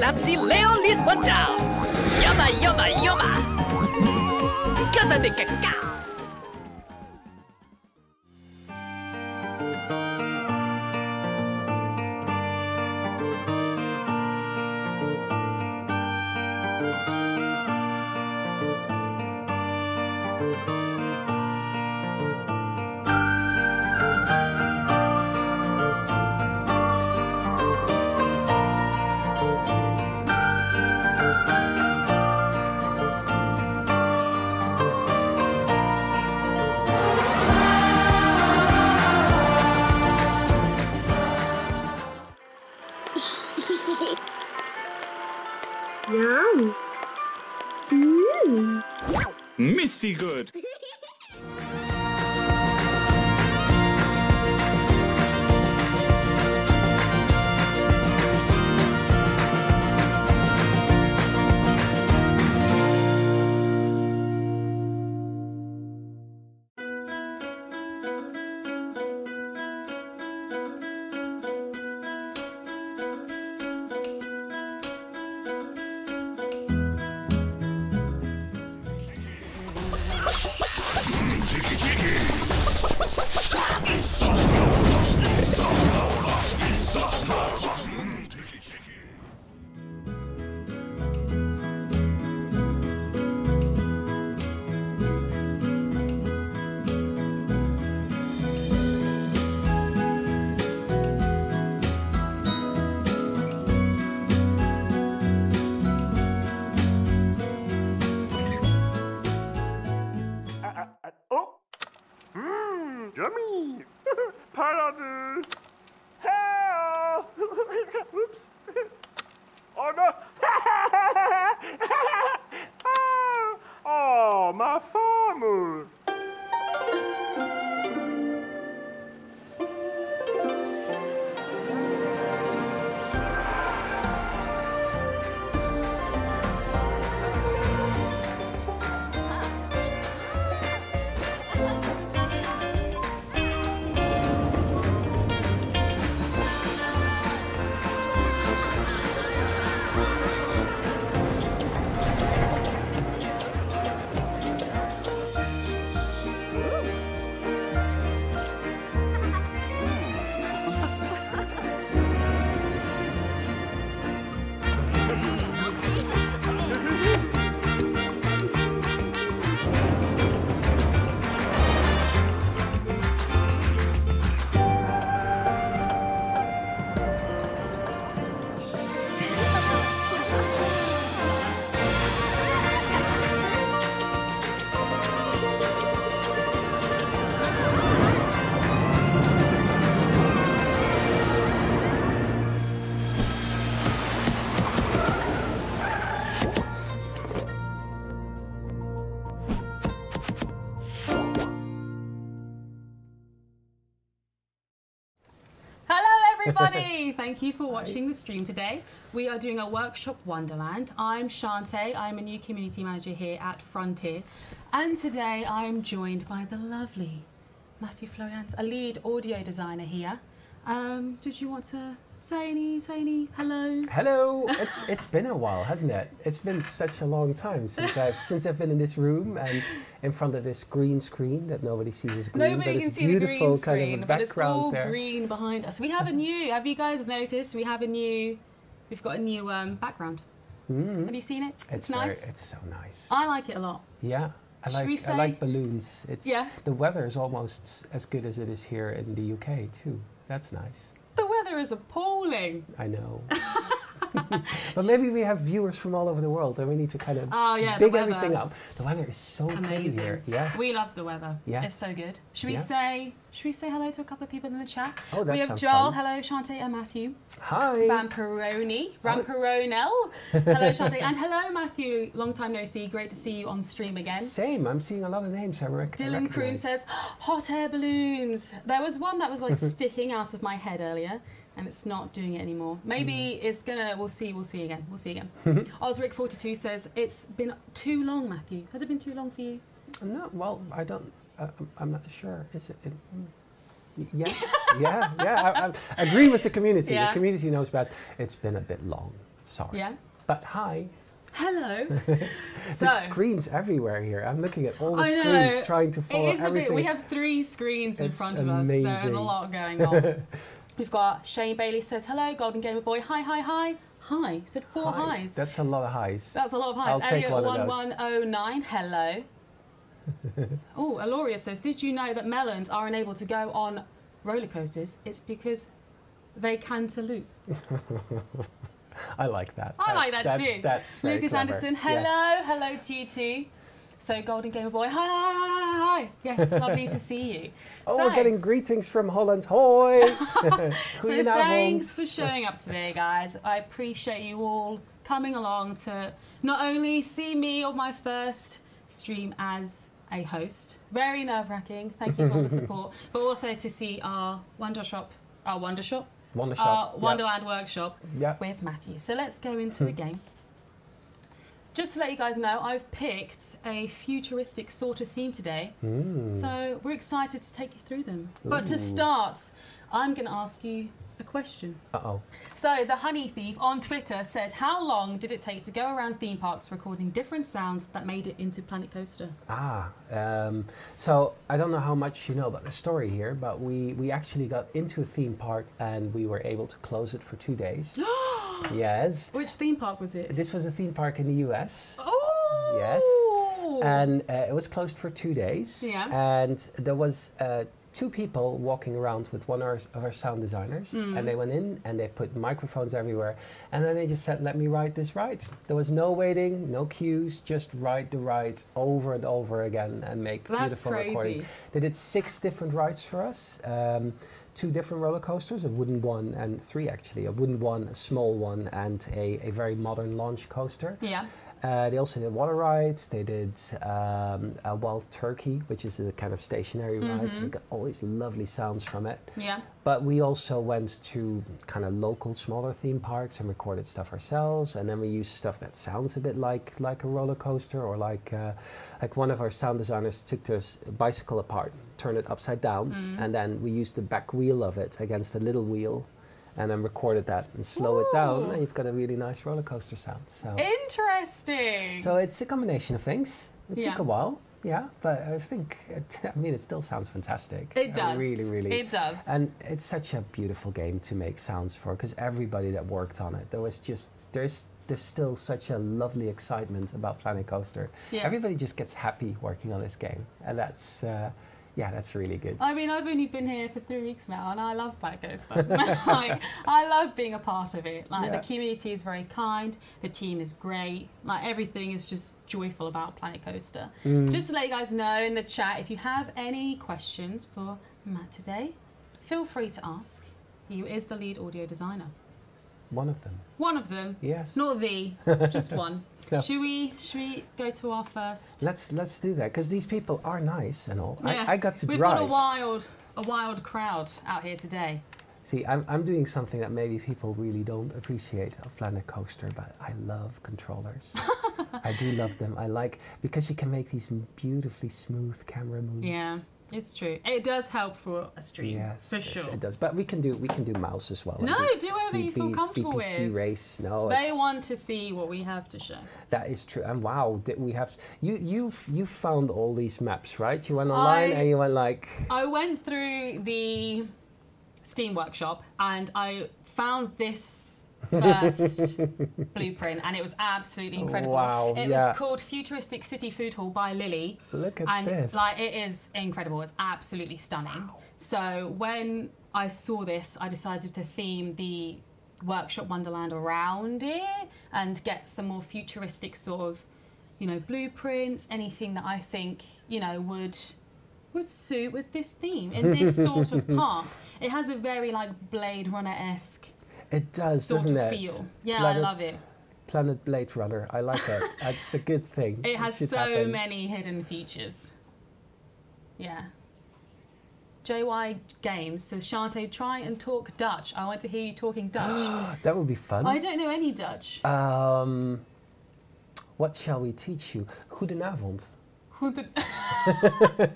Lapsy Léon Lisbonta. Yumma, yumma, yumma. Casa de cacao. Yum. Missy good. Yummy! Pineapple! Help! Oops! Oh no! Oh, my farmer! Everybody, thank you for watching the stream today. We are doing a workshop Wonderland. I'm Shante, I'm a new community manager here at Frontier. And today I'm joined by the lovely Matthew Florians, a lead audio designer here. Did you want to say any hellos? Hello. It's been a while, hasn't it? It's been such a long time since I've been in this room and in front of this green screen that nobody sees as green. Nobody can see the green screen, kind of but it's all there. green behind us. We have a new. Have you guys noticed? We've got a new background. Have you seen it? It's nice. It's so nice. I like it a lot. Yeah. I like balloons. The weather is almost as good as it is here in the UK too. That's nice. The weather is appalling. I know. But maybe we have viewers from all over the world and we need to kind of big everything up. The weather is so amazing here. Yes. We love the weather. Yes. It's so good. Should we say hello to a couple of people in the chat? Oh, that we have sounds Joel, fun. hello, Shante and Matthew. Hi. Vamperoni, Ramperonel, hello Shante, and hello Matthew, long time no see, great to see you on stream again. Same, I'm seeing a lot of names I Dylan Kroon says, hot air balloons. There was one that was like sticking out of my head earlier. And it's not doing it anymore. Maybe it's gonna. We'll see again. Osric42 says it's been too long, Matthew. Has it been too long for you? No. Well, I don't. I'm not sure. Is it? Yes. yeah. I agree with the community. Yeah. The community knows best. It's been a bit long. Sorry. Yeah. But hi. Hello. There's screens everywhere here. I'm looking at all the I know. screens trying to follow It is everything. a bit. We have 3 screens in It's front of us. There's a amazing. lot going on. We've got Shane Bailey says hello. Golden Gamer Boy. Hi, hi, hi. Hi. Said 4 Hi. highs. That's a lot of highs. That's a lot of highs. I'll take Elliot one of those. 1109. Hello. Oh, Aloria says, did you know that melons are unable to go on roller coasters? It's because they cantaloupe. I like that. I like that too. That's very Lucas clever. Anderson, hello, Yes. hello to you too. So Golden Gamer Boy, hi, hi, hi, hi, hi. Yes, lovely to see you. Oh, so, we're getting greetings from Holland. Hoi! so thanks for showing up today, guys. I appreciate you all coming along to not only see me on my first stream as a host, very nerve-wracking, thank you for all the support, but also to see our Wondershop, Wondershop. Wonderland workshop Yep. with Matthew. So let's go into the game. Just to let you guys know, I've picked a futuristic sort of theme today. So we're excited to take you through them. But to start, I'm going to ask you a question. Uh-oh. So the Honey Thief on Twitter said, how long did it take to go around theme parks recording different sounds that made it into Planet Coaster? So I don't know how much you know about the story here, but we actually got into a theme park and we were able to close it for 2 days. Yes. Which theme park was it? This was a theme park in the US. Oh! Yes. And it was closed for 2 days. Yeah. And there was 2 people walking around with one of our sound designers, and they went in and they put microphones everywhere, and then they just said, let me ride this ride. There was no waiting, no queues, just ride the ride over and over again and make beautiful recordings. They did 6 different rides for us. 2 different roller coasters, a wooden one, and 3 actually. A wooden one, a small one, and a very modern launch coaster. Yeah. They also did water rides. They did a wild turkey, which is a kind of stationary ride. And we got all these lovely sounds from it. Yeah. But we also went to kind of local, smaller theme parks and recorded stuff ourselves. And then we used stuff that sounds a bit like a roller coaster, or like one of our sound designers took this bicycle apart, turned it upside down, and then we used the back wheel of it against the little wheel, and then recorded that and slow it down, and you've got a really nice roller coaster sound. So interesting. So it's a combination of things. It Yeah. took a while, yeah, but I think it still sounds fantastic. It does. Really, really. It does. And it's such a beautiful game to make sounds for, because everybody that worked on it, there's still such a lovely excitement about Planet Coaster. Yeah. Everybody just gets happy working on this game, and that's really good. I mean, I've only been here for 3 weeks now, and I love Planet Coaster. Like, I love being a part of it. Like, Yeah. the community is very kind, the team is great. Like, everything is just joyful about Planet Coaster. Just to let you guys know in the chat, if you have any questions for Matt today, feel free to ask. He is the lead audio designer. One of them. One of them. Yes. Not the, just one. No. Should we go to our first? Let's do that, because these people are nice and all. Yeah. I got to We've drive. got a wild crowd out here today. See, I'm doing something that maybe people really don't appreciate of Planet Coaster, but I love controllers. I do love them. I like, because you can make these beautifully smooth camera moves. Yeah, it's true. It does help for a stream, Yes, for sure. it does. But we can do mouse as well. No, And do whatever you feel comfortable BPC with. race. No, They it's- want to see what we have to show. that is true. And wow, did we have you found all these maps, right? You went online and you went like. I went through the Steam Workshop and I found this first blueprint, and it was absolutely incredible. Wow, It yeah. was called Futuristic City Food Hall by Lily. Look at And this. like, it is incredible. It's absolutely stunning. So when I saw this, I decided to theme the Workshop Wonderland around it and get some more futuristic sort of, blueprints, anything that I think, would suit with this theme in this sort of park. It has a very like Blade Runner-esque It does, sort doesn't of it? feel. Yeah, I love it. Planet Blade Runner. I like it. It's a good thing. It has should so happen. many hidden features. Yeah. JY Games says, Shante, try and talk Dutch. I want to hear you talking Dutch. That would be fun. I don't know any Dutch. What shall we teach you? Goedenavond. Goeden-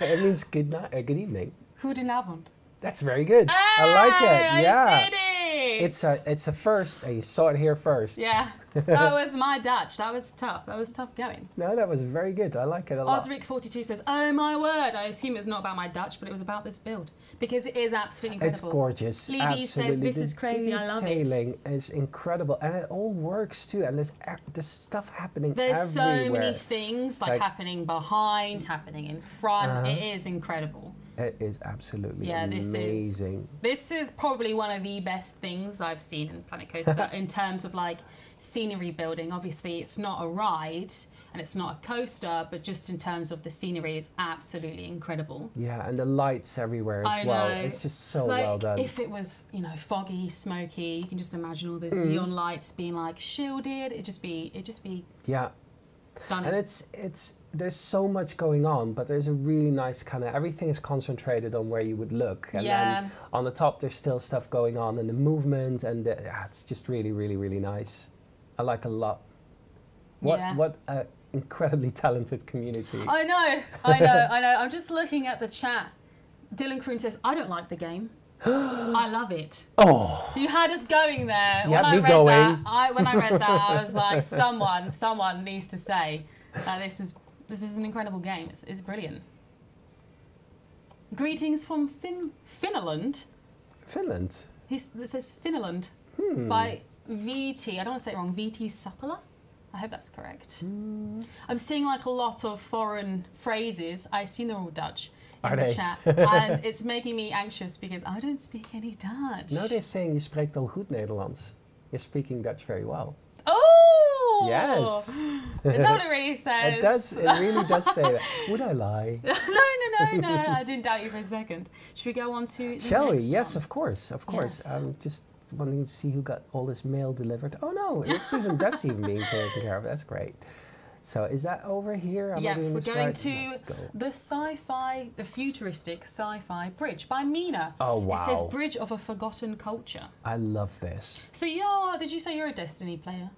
It means good evening. Goedenavond. That's very good. I like it. Yeah. I did it! It's a first, and you saw it here first. Yeah, that was my Dutch. That was tough. That was tough going. No, that was very good. I like it a lot. Osric42 says, "Oh my word!" I assume it's not about my Dutch, but it was about this build because it is absolutely incredible. It's gorgeous. Levy says, "This is crazy. I love it." Detailing is incredible, and it all works too. And there's stuff happening There's everywhere. so many things like happening behind, happening in front. It is incredible. It is absolutely amazing. This is probably one of the best things I've seen in Planet Coaster in terms of like scenery building. Obviously, it's not a ride and it's not a coaster, but just in terms of the scenery, it's absolutely incredible. Yeah, and the lights everywhere as well. It's just so like, well done. If it was, you know, foggy, smoky, you can just imagine all those neon lights being like shielded. It'd just be yeah. stunning. And there's so much going on, but there's a really nice kind of, everything is concentrated on where you would look. And then on the top, there's still stuff going on and the movement, and it's just really, really, really nice. I like a lot. What an incredibly talented community. I know. I'm just looking at the chat. Dylan Kroon says, "I don't like the game." I love it. Oh, you had us going there. You had me going. When I read that, I was like, someone needs to say that this is an incredible game. It's brilliant. Greetings from Finland. Finland? It says Finland by VT. I don't want to say it wrong. VT Sapala. I hope that's correct. I'm seeing like a lot of foreign phrases. I assume they're all Dutch in the chat. And it's making me anxious because I don't speak any Dutch. No, they're saying you spreekt al goed Nederlands. You're speaking Dutch very well. Oh! Yes. Is that what it really says? It does. It really does say that. Would I lie? No. I didn't doubt you for a second. Should we go on to the Shall we? next Yes, one? of course. Of course. Yes. I'm just wanting to see who got all this mail delivered. Oh no, that's even being taken care of. That's great. So is that over here? Yeah, we're going to Let's go. the futuristic sci-fi bridge by Mina. Oh wow. It says Bridge of a Forgotten Culture. I love this. So did you say you're a Destiny player?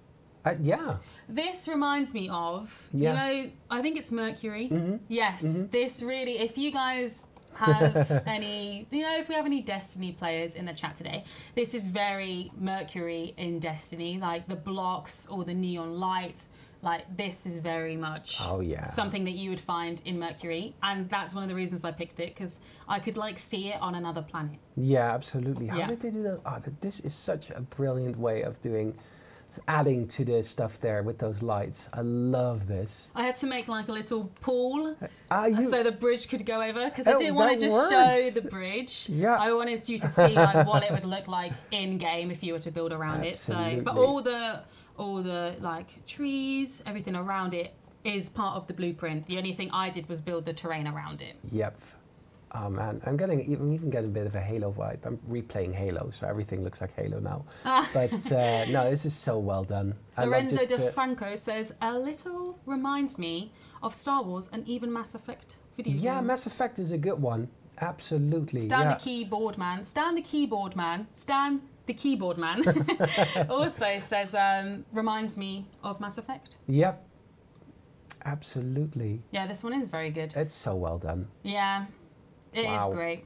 Yeah. This reminds me of, you know, I think it's Mercury. Yes, this really, if you guys have any, you know, if we have any Destiny players in the chat today, this is very Mercury in Destiny, like the blocks or the neon lights. Like, this is very much something that you would find in Mercury. And that's one of the reasons I picked it, because I could, like, see it on another planet. Yeah, absolutely. How did they do that? Oh, this is such a brilliant way of adding to the stuff there with those lights. I love this. I had to make, like, a little pool so the bridge could go over, because I didn't want to just show the bridge. Yeah. I wanted you to see, like, what it would look like in-game if you were to build around it. So, but all the like trees, everything around it is part of the blueprint. The only thing I did was build the terrain around it. Yep. Oh man, I'm even getting a bit of a Halo vibe. I'm replaying Halo, so everything looks like Halo now. But no, this is so well done. Lorenzo DeFranco says, a little reminds me of Star Wars and even Mass Effect video games. Yeah, Mass Effect is a good one. Absolutely. Stan the keyboard man. Stan the keyboard man. Stan the keyboard man also says, reminds me of Mass Effect. Yep. Absolutely. Yeah, this one is very good. It's so well done. Yeah, it is great.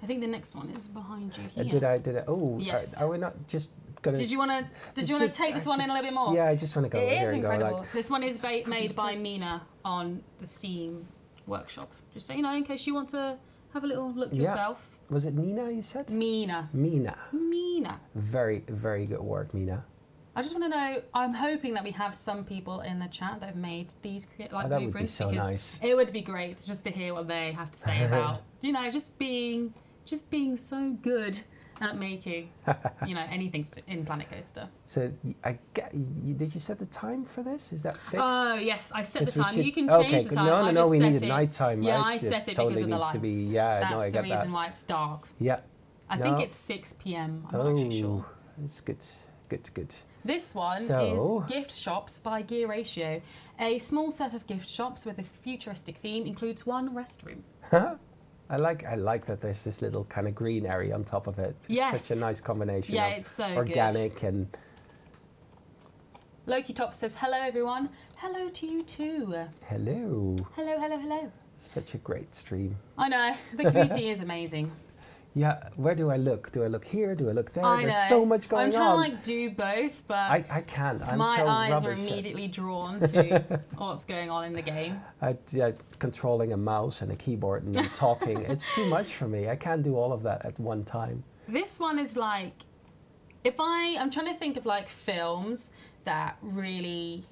I think the next one is behind you here. Did I? Oh, yes. Are we not just gonna? Did you want to take this one in a little bit more? Yeah, I just want to go. It is incredible. Like, this one is made by Mina on the Steam workshop. Just so you know, in case you want to have a little look yourself. Was it Nina you said? Mina. Very, very good work, Mina. I just want to know, I'm hoping that we have some people in the chat that have made these that blueprints. would be so nice. It would be great just to hear what they have to say about, you know, just being so good at making, you know, anything in Planet Coaster. So, did you set the time for this? Is that fixed? Oh, yes, I set the time. You can change the time. No, we needed nighttime, right? Yeah, I set it because of the lights. That's the reason why it's dark. Yeah. I think it's 6 p.m. I'm not actually sure. It's good. Good. This one is Gift Shops by Gear Ratio. A small set of gift shops with a futuristic theme includes one restroom. I like that there's this little kind of green area on top of it. It's such a nice combination. Yeah, it's so organic good. And Loki Top says, hello everyone. Hello to you too. Hello. Hello. Such a great stream. I know. The community is amazing. Yeah, where do I look? Do I look here? Do I look there? I know. There's so much going on. I'm trying to like do both, but I can't. I'm my so eyes are rubbish at- immediately drawn to what's going on in the game. Controlling a mouse and a keyboard and then talking. It's too much for me. I can't do all of that at one time. This one is like, I'm trying to think of like films that really,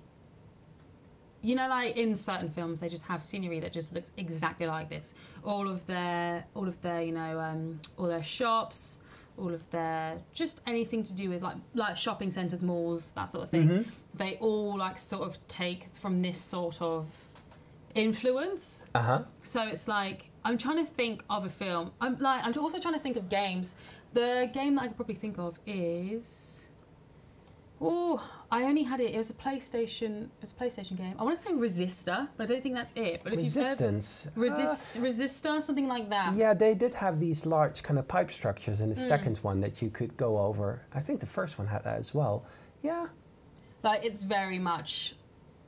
you know, like in certain films they just have scenery that just looks exactly like this. All of their, you know, all their shops, all of their, just anything to do with like shopping centres, malls, that sort of thing. They all like sort of take from this sort of influence. So it's like, I'm trying to think of a film. I'm also trying to think of games. The game that I could probably think of is, I only had it. It was a PlayStation. Game. I want to say Resistor, but I don't think that's it. But if Resistance. Resistor, something like that. Yeah, they did have these large kind of pipe structures in the second one that you could go over. I think the first one had that as well. Yeah. Like it's very much.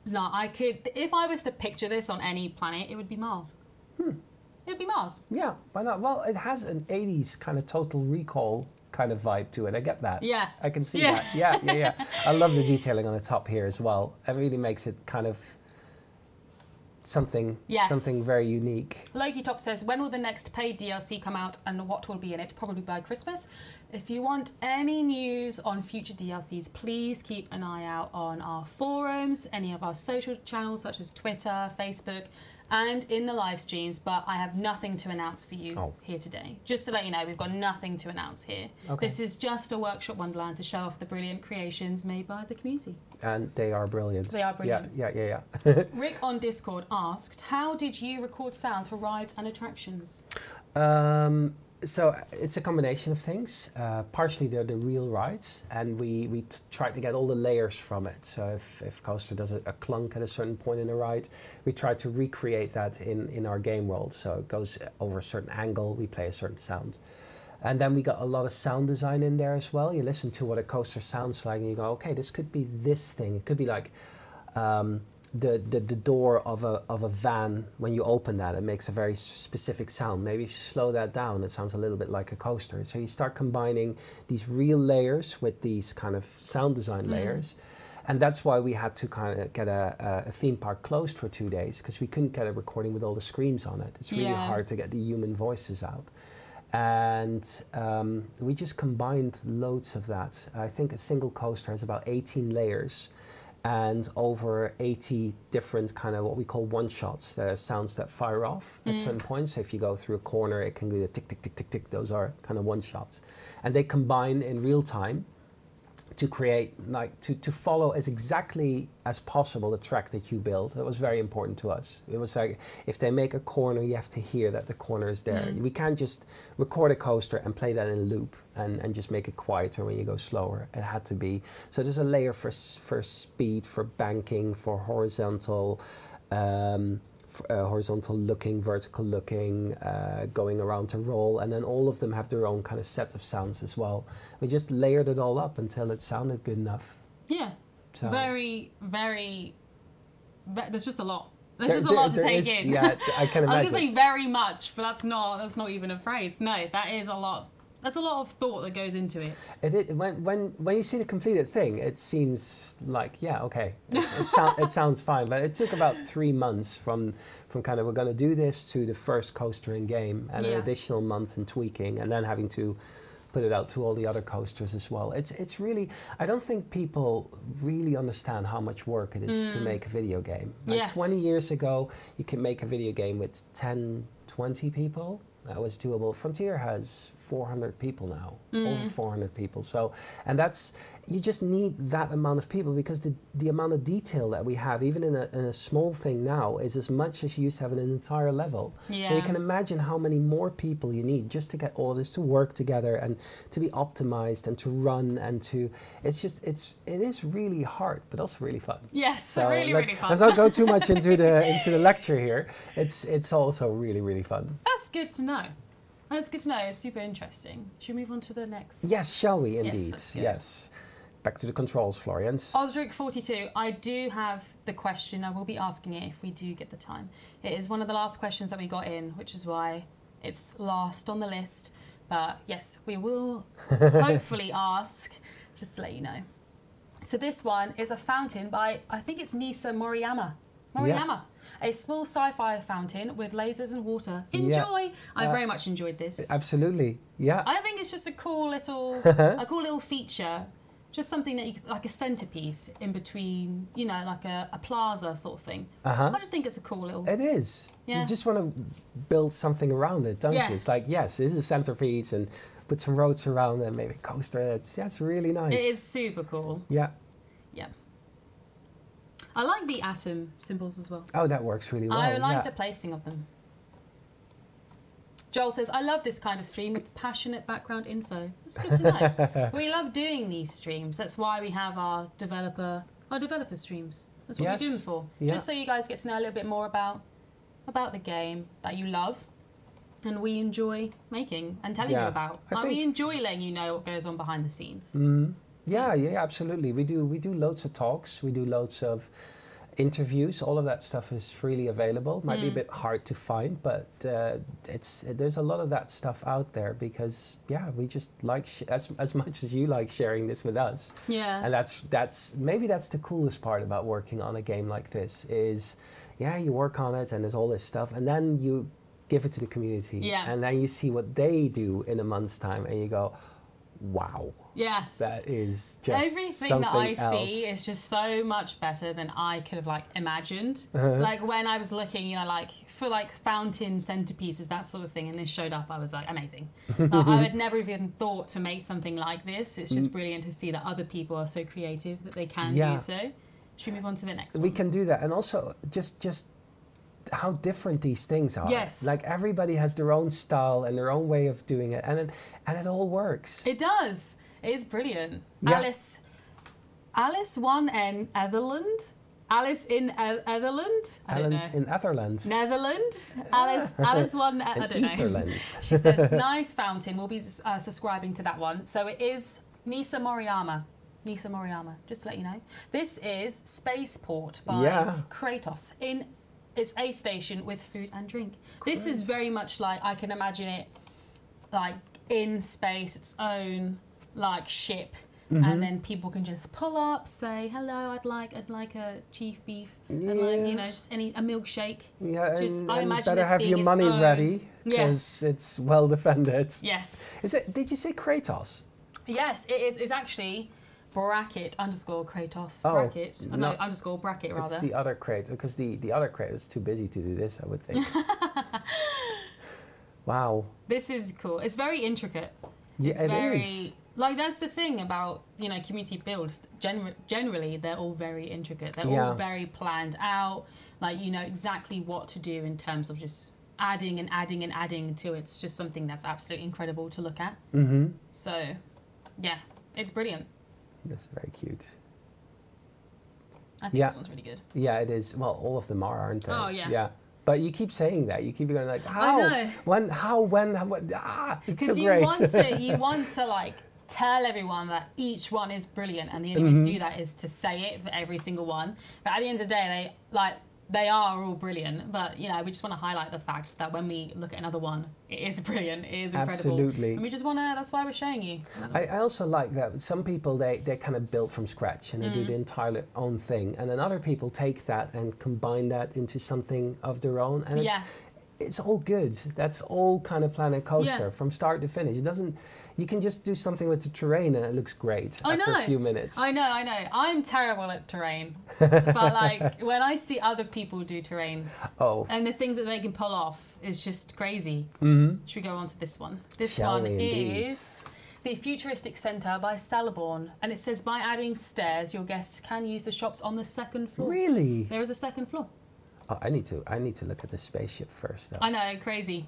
No, I could. If I was to picture this on any planet, it would be Mars. It would be Mars. Yeah, why not? Well, it has an 80s kind of Total Recall kind of vibe to it. I get that. Yeah. I can see that. Yeah. I love the detailing on the top here as well. It really makes it kind of something very unique. Loki Top says, when will the next paid DLC come out and what will be in it? Probably by Christmas. If you want any news on future DLCs, please keep an eye out on our forums, any of our social channels such as Twitter, Facebook, and in the live streams, but I have nothing to announce for you here today. Just to let you know, we've got nothing to announce here. Okay. This is just a Workshop Wonderland to show off the brilliant creations made by the community. And they are brilliant. They are brilliant. Yeah. Rick on Discord asked, how did you record sounds for rides and attractions? So it's a combination of things. Partially they're the real rides, and we try to get all the layers from it. So if Coaster does a clunk at a certain point in a ride, we try to recreate that in our game world. So it goes over a certain angle, we play a certain sound. And then we got a lot of sound design in there as well. You listen to what a coaster sounds like and you go, okay, this could be this thing. It could be like the door of a van. When you open that, it makes a very specific sound. Maybe if you slow that down, it sounds a little bit like a coaster. So you start combining these real layers with these kind of sound design layers. And that's why we had to kind of get a theme park closed for 2 days, because we couldn't get a recording with all the screams on it. It's really hard to get the human voices out. And we just combined loads of that. I think a single coaster has about 18 layers and over 80 different kind of what we call one-shots, sounds that fire off at certain points. So if you go through a corner, it can do the tick, tick, tick, tick, tick. Those are kind of one-shots. And they combine in real time to create, like, to follow as exactly as possible the track that you build. It was very important to us. It was like, if they make a corner, you have to hear that the corner is there. We can't just record a coaster and play that in a loop and just make it quieter when you go slower. It had to be. So there's a layer for speed, for banking, for horizontal, horizontal looking, vertical looking, going around to roll, and then all of them have their own kind of set of sounds as well. We just layered it all up until it sounded good enough. Yeah. So. Very, very, there's just a lot. There's just a lot to take in. Yeah, I can imagine. I was going to say very much, but that's not even a phrase. No, that is a lot. There's a lot of thought that goes into it. When you see the completed thing, it seems like, yeah, okay, it sounds fine. But it took about 3 months from kind of, we're going to do this, to the first coaster in game, and an additional month in tweaking, and then having to put it out to all the other coasters as well. It's really, I don't think people really understand how much work it is to make a video game. Like 20 years ago, you can make a video game with 10, 20 people. That was doable. Frontier has 400 people now, over 400 people. So, and that's, you just need that amount of people, because the amount of detail that we have, even in a small thing now, is as much as you used to have in an entire level. Yeah. So you can imagine how many more people you need just to get all of this to work together and to be optimized and to run and to, it is really hard, but also really fun. Yes, so really fun. Let's not go too much into the lecture here. It's also really, really fun. That's good to know. That's good to know. It's super interesting. Should we move on to the next? Yes, shall we? Indeed. Yes. Back to the controls, Florians. Osric42, I do have the question. I will be asking it if we do get the time. It is one of the last questions that we got in, which is why it's last on the list. But yes, we will hopefully ask, just to let you know. So this one is a fountain by, I think it's Nisa Moriyama. Moriyama. A small sci-fi fountain with lasers and water. Enjoy! I very much enjoyed this. Absolutely, yeah. I think it's just a cool little, feature. Just something that you could, like a centerpiece in between, you know, like a plaza sort of thing. I just think it's a cool little... It is. Yeah. You just want to build something around it, don't you? It's like, yes, this is a centerpiece and put some roads around and maybe a coaster. It's really nice. It is super cool. Yeah. Yeah. I like the atom symbols as well. Oh, that works really well. I like the placing of them. Joel says, I love this kind of stream with passionate background info. That's good to know. We love doing these streams. That's why we have our developer streams. That's what we do them for. Yeah. Just so you guys get to know a little bit more about the game that you love and we enjoy making and telling you about. We enjoy letting you know what goes on behind the scenes. Yeah, absolutely. We do loads of talks. We do loads of interviews. All of that stuff is freely available. Might be a bit hard to find, but there's a lot of that stuff out there because we just like as much as you like sharing this with us. Yeah. And that's maybe that's the coolest part about working on a game like this is you work on it and there's all this stuff and then you give it to the community. Yeah. And then you see what they do in a month's time and you go, wow. Yes. That is just everything that I see is just so much better than I could have imagined. Like when I was looking, you know, for fountain centerpieces, that sort of thing, and this showed up, I was like, amazing. I would never even thought to make something like this. It's just brilliant to see that other people are so creative that they can do so. Should we move on to the next one? We can do that, and also just how different these things are. Yes. Like everybody has their own style and their own way of doing it, and it all works. It does. It is brilliant. Yeah. Alice 1N Netherland. Alice in Netherland. I don't know. Alice in Netherlands. Netherland. Alice 1. I don't know. Netherlands. She says nice fountain. We'll be subscribing to that one. So it is Nisa Moriyama. Nisa Moriyama. Just to let you know, this is Spaceport by Kratos in. It's a station with food and drink. Great. This is very much like I can imagine it, like in space, its own ship, and then people can just pull up, say hello. I'd like a chief beef, and just a milkshake. Yeah, just, I imagine better have your money ready because it's well defended. Yes. Is it? Did you say Kratos? Yes, it is. It's actually. _ Kratos. Bracket. No, _ bracket rather. It's the other Kratos, because the other Kratos is too busy to do this, I would think. Wow. This is cool. It's very intricate. Yeah, it is. That's the thing about, community builds. Generally, they're all very intricate. They're all very planned out. You know exactly what to do in terms of just adding and adding and adding to it. It's just something that's absolutely incredible to look at. So, yeah, it's brilliant. That's very cute. I think this one's really good. Yeah, it is. Well, all of them are, aren't they? Oh, yeah. Yeah. But you keep saying that. You keep going how? I know. When? How? When? It's so great. Because you want to tell everyone that each one is brilliant, and the only way to do that is to say it for every single one. But at the end of the day, they are all brilliant, but we just want to highlight the fact that when we look at another one, it is brilliant, it is incredible. Absolutely. And we just want to, that's why we're showing you. I also like that some people, they kind of build from scratch and they do the entire own thing. And then other people take that and combine that into something of their own. And it's all good. That's all kind of Planet Coaster from start to finish. It doesn't. You can just do something with the terrain and it looks great after a few minutes. I know. I'm terrible at terrain, but when I see other people do terrain, and the things that they can pull off is just crazy. Should we go on to this one? This one is the Futuristic Centre by Salaborn, and it says by adding stairs, your guests can use the shops on the second floor. Really? There is a second floor. Oh, I need to look at the spaceship first, though. I know, crazy.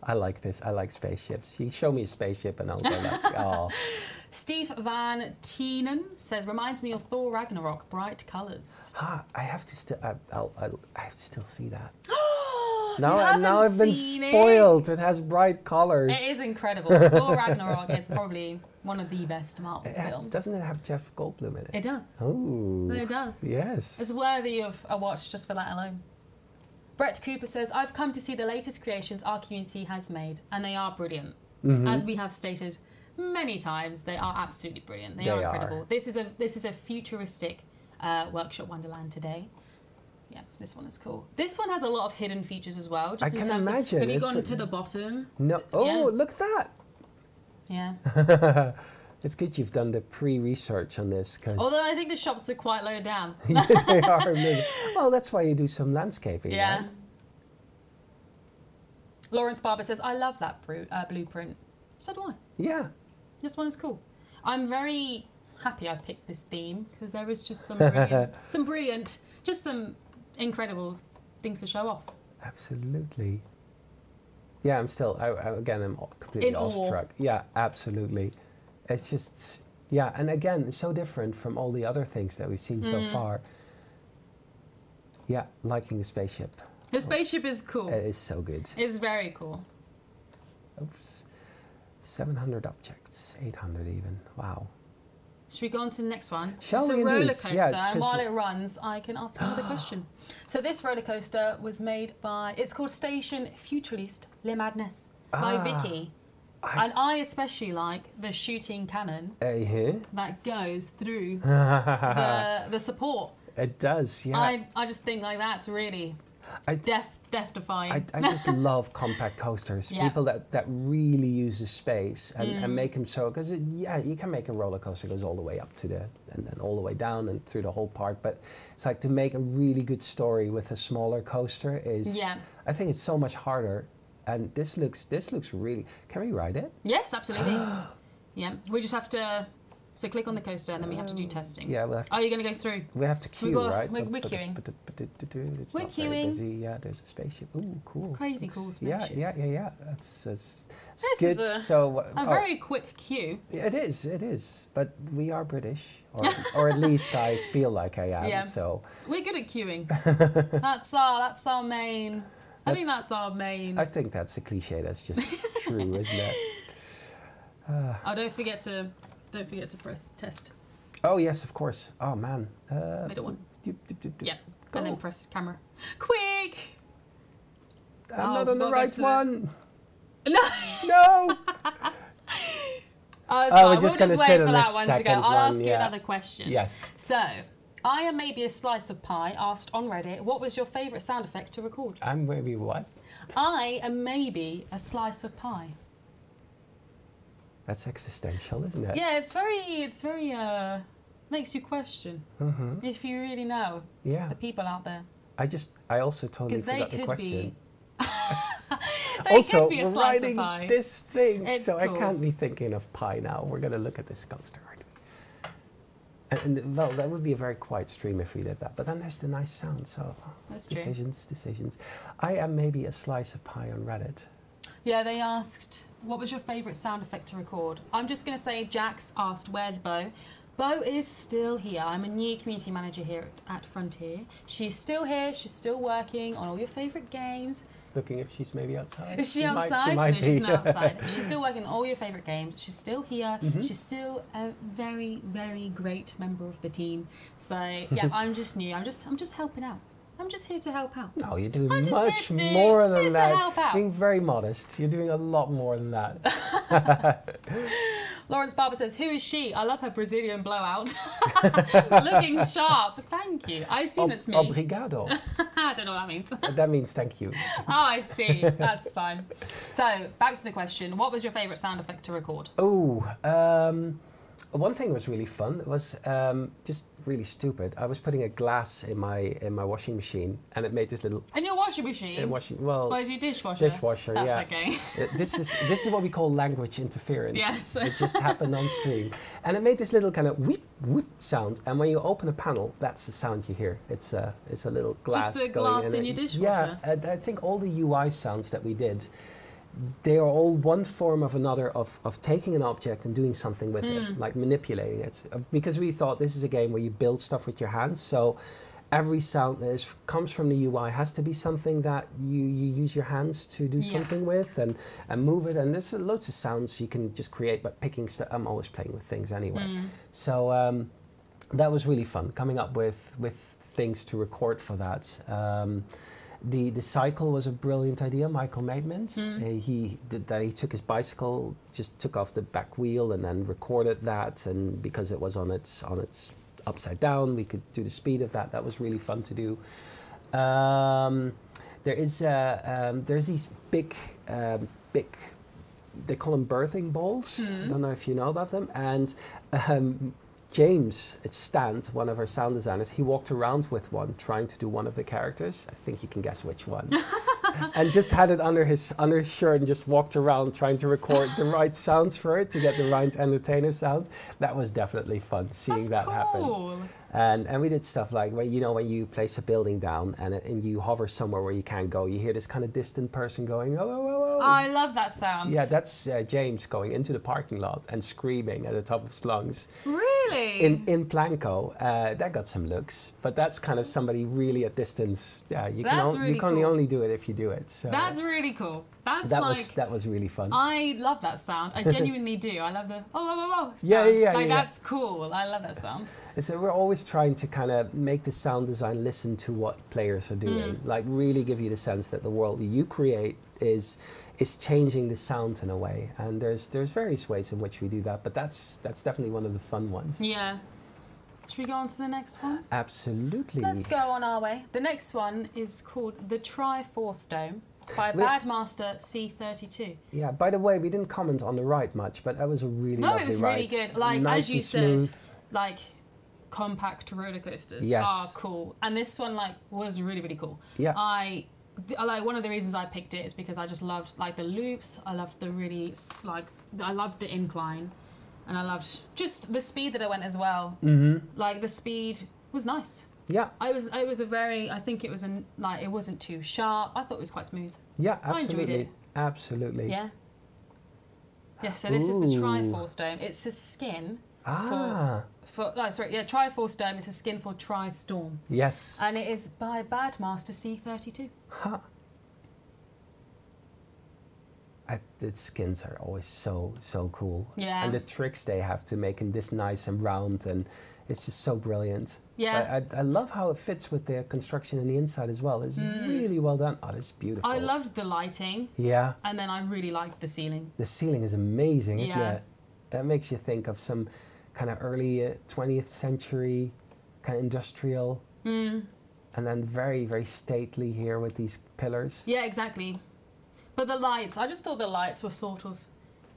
I like this. I like spaceships. You show me a spaceship and I'll go oh. Steve Van Tienen says, reminds me of Thor Ragnarok, bright colours. I have to still, I have to still see that. Now I've been spoiled. It has bright colours. It is incredible. Thor Ragnarok, it's probably one of the best Marvel films. Doesn't it have Jeff Goldblum in it? It does. Oh. It does. Yes. It's worthy of a watch just for that alone. Brett Cooper says, I've come to see the latest creations our community has made, and they are brilliant. As we have stated many times, they are absolutely brilliant. They are They incredible. are. This is a futuristic Workshop Wonderland today. Yeah, this one is cool. This one has a lot of hidden features as well. Just I in can terms imagine. Of, have you It's gone to the bottom? No. Oh, Yeah. look at that. Yeah. It's good you've done the pre-research on this, because Although I think the shops are quite low down. they are. Well, that's why you do some landscaping. Yeah. Right? Lawrence Barber says, I love that blueprint. So do I. Yeah. This one is cool. I'm very happy I picked this theme because there is just some brilliant, just some incredible things to show off. Absolutely. Yeah, I'm still. Again, I'm completely In awe. awestruck. Yeah, absolutely. It's just. Yeah, and again, it's so different from all the other things that we've seen so far. Yeah, liking the spaceship. The spaceship is cool. It is so good. It's very cool. Oops. 700 objects, 800 even. Wow. Should we go on to the next one? Shall it's we a roller indeed? coaster, Yeah, it's and 'cause while it runs, I can ask another question. So this roller coaster was made by, it's called Station Futuriste Le Madness by Vicky. And I especially like the shooting cannon that goes through the support. It does, yeah. I just think like that's really I- death-defying. I just love compact coasters. Yeah. People that really use the space and make them so, because yeah, you can make a roller coaster that goes all the way up to and then all the way down and through the whole part. But it's like to make a really good story with a smaller coaster is, Yeah. I think it's so much harder. And this looks really. Can we ride it? Yes, absolutely. Yeah, we just have to. So click on the coaster and then we have to do testing. Yeah, we'll have to. Are you going to go through? We have to queue, got- right? we're queuing. It's We're not very queuing. busy. Yeah, there's a spaceship. Ooh, cool. Crazy cool Yeah, spaceship. yeah. That's This good. is a So very quick queue. yeah, it is. But we are British, or at least I feel like I am. Yeah. So We're good at queuing. that's our main. I think that's our main. I think that's a cliche. That's just true, isn't it? Oh, don't forget to press test. Oh yes, of course. Oh man. Middle one. Yeah, Go. and then press camera. Quick. I'm Oh, not on the we'll right get to one. No. No. Oh, it's Oh, fine. we're just we'll gonna just sit wait for on that the one to go. second I'll one, ask you yeah. another question. Yes. So, I am maybe a slice of pie asked on Reddit, what was your favourite sound effect to record? I'm maybe what? I am maybe a slice of pie. That's existential, isn't it? Yeah, it's very makes you question if you really know Yeah. the people out there. I also totally Because they forgot the could question. be. They Also, could be a we're slice of riding pie. this thing, It's so I cool. can't be thinking of pie now. We're going to look at this coaster, aren't we? And well, that would be a very quiet stream if we did that. But then there's the nice sound, so That's true. decisions. I am maybe a slice of pie on Reddit. Yeah, they asked, what was your favourite sound effect to record? I'm just going to say Jax asked, where's Bo? Bo is still here. I'm a new community manager here at Frontier. She's still here. She's still working on all your favourite games. Looking if she's maybe outside. Is she might- outside? might No, she's be. not outside. She's still working on all your favourite games. She's still here. Mm-hmm. She's still a very, very great member of the team. So yeah, I'm just new. I'm just helping out. I'm just here to help out. No, you're doing I'm just much here to- more just than here to that. help out. Being very modest. You're doing a lot more than that. Lawrence Barber says, who is she? I love her Brazilian blowout. Looking sharp. Thank you. I assume it's me. Obrigado. I don't know what that means. That means thank you. Oh, I see. That's fine. So, back to the question. What was your favourite sound effect to record? Oh, one thing was really fun. It was just really stupid. I was putting a glass in my washing machine, and it made this little In your washing machine? well, Or is your dishwasher? dishwasher. That's yeah. okay. This is what we call language interference. Yes. It just happened on stream, and it made this little kind of whip whip sound. And when you open a panel, that's the sound you hear. It's a little glass. Just a going glass in your dishwasher. Yeah, and I think all the UI sounds that we did, they are all one form of another of taking an object and doing something with it, like manipulating it. Because we thought this is a game where you build stuff with your hands, so every sound that comes from the UI has to be something that you use your hands to do something with and move it. And there's loads of sounds you can just create by picking stuff. I'm always playing with things anyway. So that was really fun, coming up with things to record for that. The cycle was a brilliant idea. Michael Maidment. He did that. He took his bicycle, just took off the back wheel, and then recorded that. And because it was on its upside down, we could do the speed of that. That was really fun to do. There's these big. They call them birthing balls. I don't know if you know about them. And James Stant, one of our sound designers, he walked around with one trying to do one of the characters. I think you can guess which one. And just had it under his shirt and just walked around trying to record the right sounds for it to get the right entertainer sounds. That was definitely fun seeing that happen. And we did stuff like when you place a building down and you hover somewhere where you can't go, you hear this kind of distant person going, oh, oh, oh, oh. I love that sound. Yeah, that's James going into the parking lot and screaming at the top of his lungs. Really? In Planko, that got some looks, but that's kind of somebody really at distance. Yeah, you can only do it if you do it. So that's really cool. That was really fun. I love that sound. I genuinely do. I love the sound. Yeah. That's cool. I love that sound. And so we're always trying to kind of make the sound design listen to what players are doing. Like really give you the sense that the world you create is changing the sound in a way. And there's various ways in which we do that, but that's definitely one of the fun ones. Yeah. Should we go on to the next one? Absolutely. Let's go on our way. The next one is called the Triforce Dome by Badmaster C32. Yeah, by the way, we didn't comment on the ride much, but that was a really lovely ride. No, it was really good. Like, nice as you said, like, compact roller coasters are cool. And this one, like, was really, really cool. Yeah. I like, one of the reasons I picked it is because I just loved, like, the loops. I loved the really, like, I loved the incline. And I loved just the speed that it went as well. Like, the speed was nice. Yeah. It was a very, I think it was, like, it wasn't too sharp. I thought it was quite smooth. Yeah, absolutely. I enjoyed it. Absolutely. Yeah. Yeah, so this is the Triforce Dome. It's a skin Triforce Dome is a skin for Tri-Storm. Yes. And it is by Badmaster C32. Huh. The skins are always so cool. Yeah. And the tricks they have to make him this nice and round, and it's just so brilliant. Yeah. I love how it fits with the construction in the inside as well. It's really well done. Oh, it's beautiful. I loved the lighting. Yeah. And then I really liked the ceiling. The ceiling is amazing, isn't it? That makes you think of some kind of early 20th century kind of industrial. And then very, very stately here with these pillars. Yeah, exactly. But the lights, I just thought the lights were sort of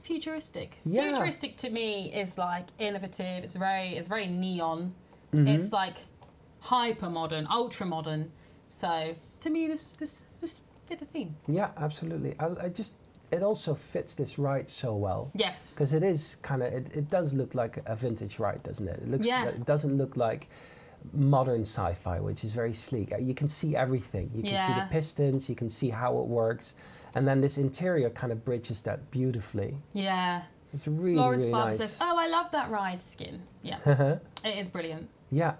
futuristic. Yeah. Futuristic to me is like innovative. It's very neon. It's like hyper modern, ultra modern. So to me, this fit the theme. Yeah, absolutely. It also fits this ride so well. Yes. Because it is kind of, it does look like a vintage ride, doesn't it? It doesn't look like modern sci-fi, which is very sleek. You can see everything. You can see the pistons, you can see how it works. And then this interior kind of bridges that beautifully. Yeah. It's really, Lawrence really Barber nice. says, oh, I love that ride skin. Yeah. It is brilliant. Yeah.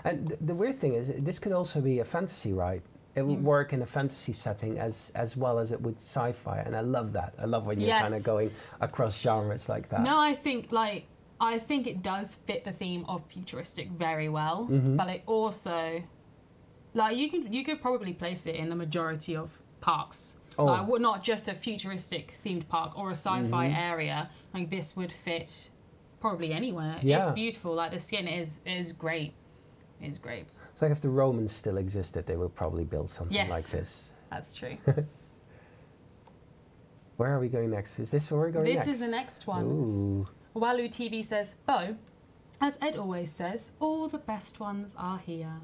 And the weird thing is, this could also be a fantasy ride. It would work in a fantasy setting as well as it would sci-fi. And I love that. I love when you're kind of going across genres like that. No, I think it does fit the theme of futuristic very well, but it also, like, you could probably place it in the majority of parks. Oh. Like, not just a futuristic themed park or a sci-fi area. Like, this would fit probably anywhere. Yeah. It's beautiful. Like, the skin is great. It's great. It's like if the Romans still existed, they would probably build something like this. That's true. Where are we going next? Is this where we're going next? This is the next one. Ooh. Walu TV says, Bo, as Ed always says, all the best ones are here.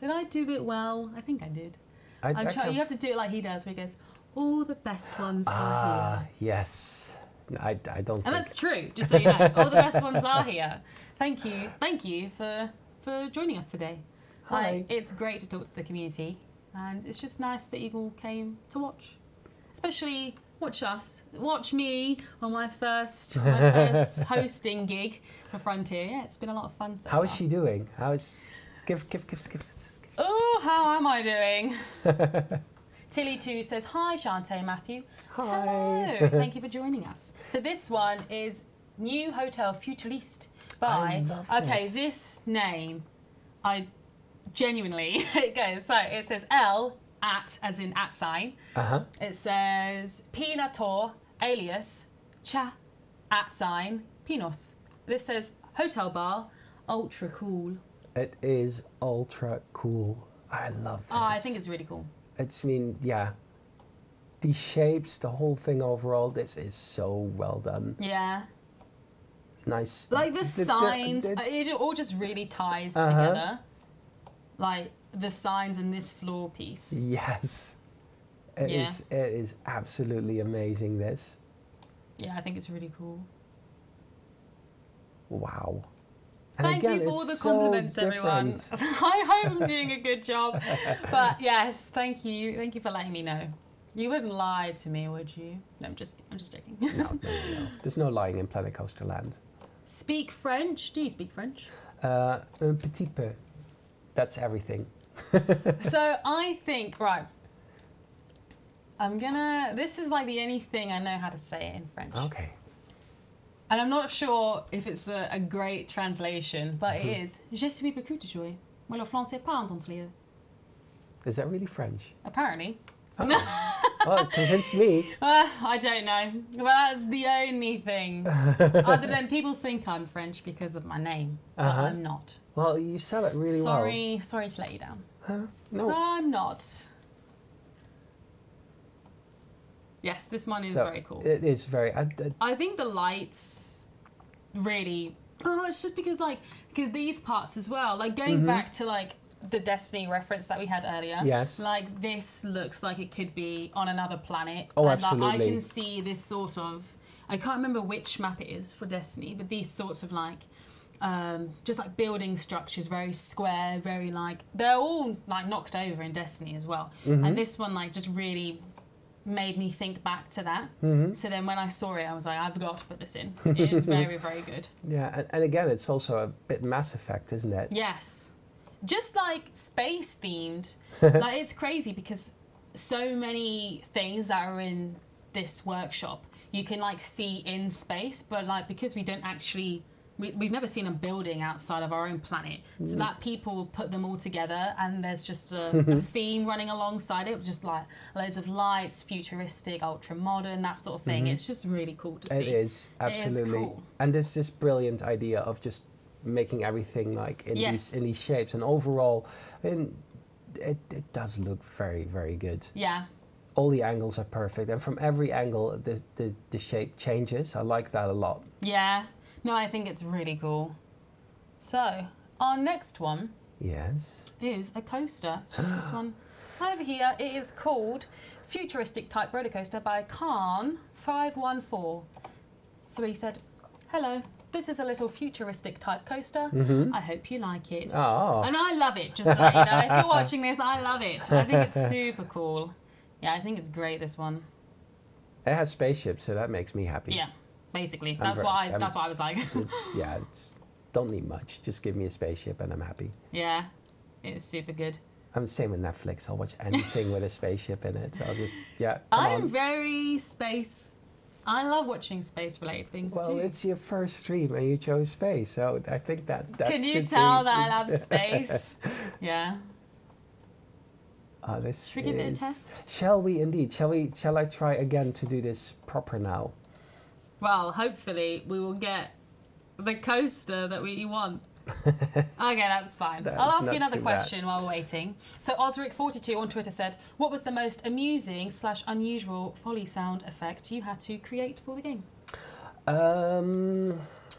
Did I do it well? I think I did. You have to do it like he does, because all the best ones are here. Yes. I don't think... And that's true, just so you know. All the best ones are here. Thank you for joining us today. Hi. It's great to talk to the community, and it's just nice that you all came to watch. Especially watch me on my first hosting gig for Frontier. Yeah, it's been a lot of fun so far. How is she doing? Give. Oh, how am I doing? Tilly2 says, hi, Shantae, Matthew. Hi. Hello. Thank you for joining us. So this one is New Hotel Futuriste by... I love this. Okay, this name, I genuinely, it goes. So it says L at, as in at sign. It says Pinator alias cha at sign Pinos. This says hotel bar, ultra cool. It is ultra cool. I love this. Oh, I think it's really cool. It's, I mean, yeah. The shapes, the whole thing overall, this is so well done. Yeah. Nice. Like the signs, it all just really ties together. Like the signs in this floor piece. Yes. It is absolutely amazing, this. Yeah, I think it's really cool. Wow. And Thank again, you for all it's the compliments, so everyone. different. I hope I'm doing a good job. But yes, thank you. Thank you for letting me know. You wouldn't lie to me, would you? No, I'm just joking. No. There's no lying in Planet Coaster Land. Speak French? Do you speak French? Un petit peu. That's everything. So I think, right, this is like the only thing I know how to say it in French. Okay. And I'm not sure if it's a great translation, but it is. Je suis beaucoup de joie. Mais le français pas entendu. Is that really French? Apparently. Oh, it convinced me. I don't know. Well, that's the only thing. Other than people think I'm French because of my name, but I'm not. Well, you said it really Sorry to let you down. well. No. I'm not. Yes, this one is So, very cool. It is very. I think the lights really. Oh, it's just because these parts as well. Like going back to like the Destiny reference that we had earlier. Yes. Like this looks like it could be on another planet. Oh, and, like, absolutely. I can see this sort of. I can't remember which map it is for Destiny, but these sorts of like. Just like building structures, very square, very like they're all like knocked over in Destiny as well. And this one like just really made me think back to that. So then when I saw it, I was like, I've got to put this in. It is very, very good. Yeah, and again, it's also a bit Mass Effect, isn't it? Yes. Just like space themed. Like it's crazy because so many things that are in this workshop you can like see in space, but like because we don't actually we've never seen a building outside of our own planet, so that people put them all together and there's just a theme running alongside it, just like loads of lights, futuristic, ultra modern, that sort of thing. It's just really cool to see. It is, absolutely. It is cool. And there's this brilliant idea of just making everything like in these shapes, and overall, I mean, it does look very, very good. Yeah. All the angles are perfect, and from every angle the shape changes. I like that a lot. Yeah. No, I think it's really cool. So, our next one is a coaster. It's just this one over here. It is called Futuristic Type Roller Coaster by Khan514. So he said, hello, this is a little futuristic type coaster. I hope you like it. Oh. And I love it, just to let you know. If you're watching this, I love it. I think it's super cool. Yeah, I think it's great, this one. It has spaceships, so that makes me happy. Yeah. Basically, that's what I was like. It's don't need much. Just give me a spaceship and I'm happy. Yeah, it's super good. I'm the same with Netflix. I'll watch anything with a spaceship in it. I'll just I'm very space. I love watching space-related things well, too. Well, it's your first stream and you chose space, so I think that Can you tell that I love space? Yeah. Should we give it a test? Shall we indeed? Shall I try again to do this proper now? Well, hopefully we will get the coaster that we want. Okay, that's fine. I'll ask you another question while we're waiting. So Osric42 on Twitter said, what was the most amusing / unusual folly sound effect you had to create for the game?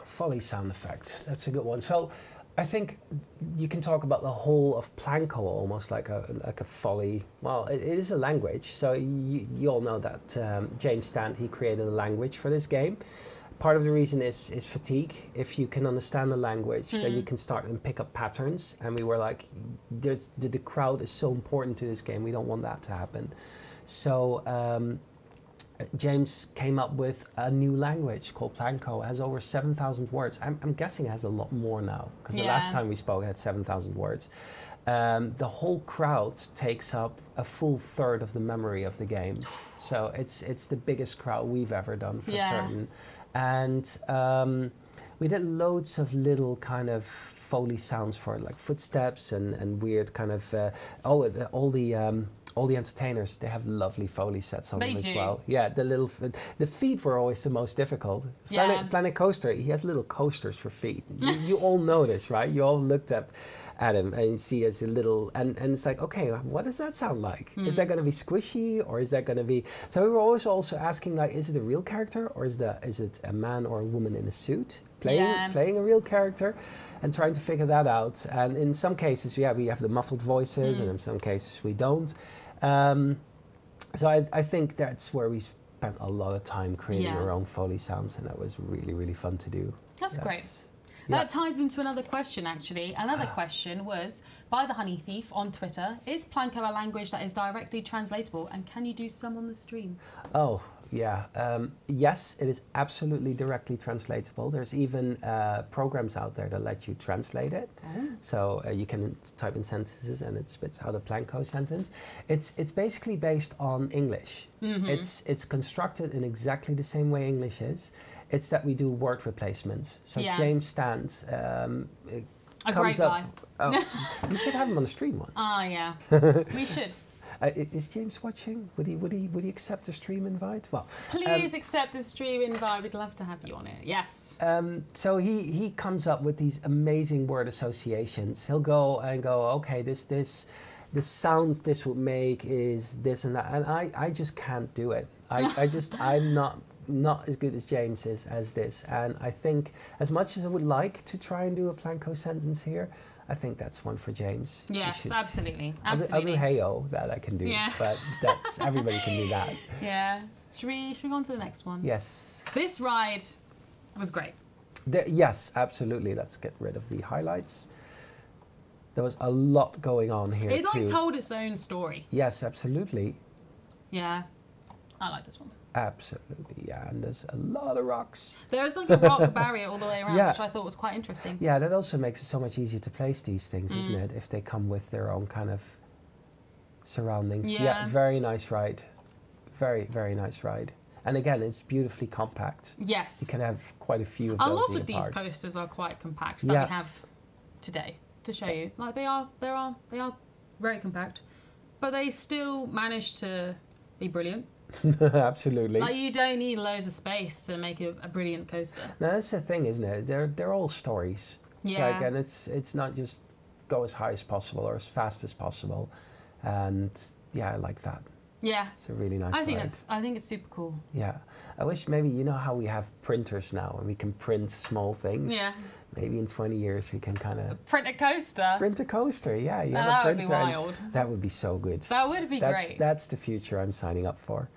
Folly sound effect. That's a good one. So I think you can talk about the whole of Planco almost like a folly. Well, it is a language. So you all know that James Stant, he created a language for this game. Part of the reason is fatigue. If you can understand the language, then you can start and pick up patterns. And we were like, the crowd is so important to this game. We don't want that to happen. So James came up with a new language called Planco. It has over 7,000 words. I'm guessing it has a lot more now, because the last time we spoke it had 7,000 words. The whole crowd takes up a full third of the memory of the game. So it's the biggest crowd we've ever done for certain. And We did loads of little kind of Foley sounds for it, like footsteps and weird kind of all the entertainers, they have lovely Foley sets on them as well. Yeah, the feet were always the most difficult. Yeah. Planet Coaster, he has little coasters for feet. You all know this, right? You all looked at him and you see as a little, and it's like, okay, what does that sound like? Is that going to be squishy or is that going to be? So we were always also asking, like, is it a real character or is it a man or a woman in a suit playing a real character, and trying to figure that out. And in some cases, yeah, we have the muffled voices, and in some cases we don't. So I think that's where we spent a lot of time creating our own Foley sounds, and that was really, really fun to do. That's great. Yeah. That ties into another question, actually. Another question was, by the Honey Thief on Twitter, is Planko a language that is directly translatable, and can you do some on the stream? Oh, yeah. Yes, it is absolutely directly translatable. There's even programs out there that let you translate it. Oh. So you can type in sentences and it spits out a Planko sentence. It's basically based on English. Mm-hmm. It's constructed in exactly the same way English is. It's that we do word replacements. So James Stant comes up. Oh, we should have him on the stream once. Oh yeah, we should. Is James watching? Would he accept a stream invite? Well, please accept the stream invite. We'd love to have you on it. Yes. So he comes up with these amazing word associations. He'll go, okay, this sound this would make is this and that, and I just can't do it. I'm not as good as James is as this, and I think as much as I would like to try and do a Planko sentence here, I think that's one for James. Yes, absolutely. I'll do hey-oh, that I can do, but that's everybody can do that. Yeah. Should we go on to the next one? Yes. This ride was great. Yes, absolutely. Let's get rid of the highlights. There was a lot going on here too. It told its own story. Yes, absolutely. Yeah. I like this one. Absolutely, yeah, and there's a lot of rocks. There's like a rock barrier all the way around, which I thought was quite interesting. Yeah, that also makes it so much easier to place these things, isn't it? If they come with their own kind of surroundings. Yeah, very nice ride. Very, very nice ride. And again, it's beautifully compact. Yes. You can have quite a few of those. A lot of these coasters are quite compact that we have today to show you. Like they are very compact, but they still manage to be brilliant. Absolutely. Like you don't need loads of space to make a brilliant coaster. No, that's the thing, isn't it? They're all stories. Yeah. Like, and it's not just go as high as possible or as fast as possible, and yeah, I like that. Yeah. It's a really nice ride. I think it's super cool. Yeah. I wish maybe, you know how we have printers now and we can print small things? Yeah. Maybe in 20 years we can kind of... Print a coaster? Print a coaster, yeah. You have that a would be wild. That would be so good. That would be great. That's the future I'm signing up for.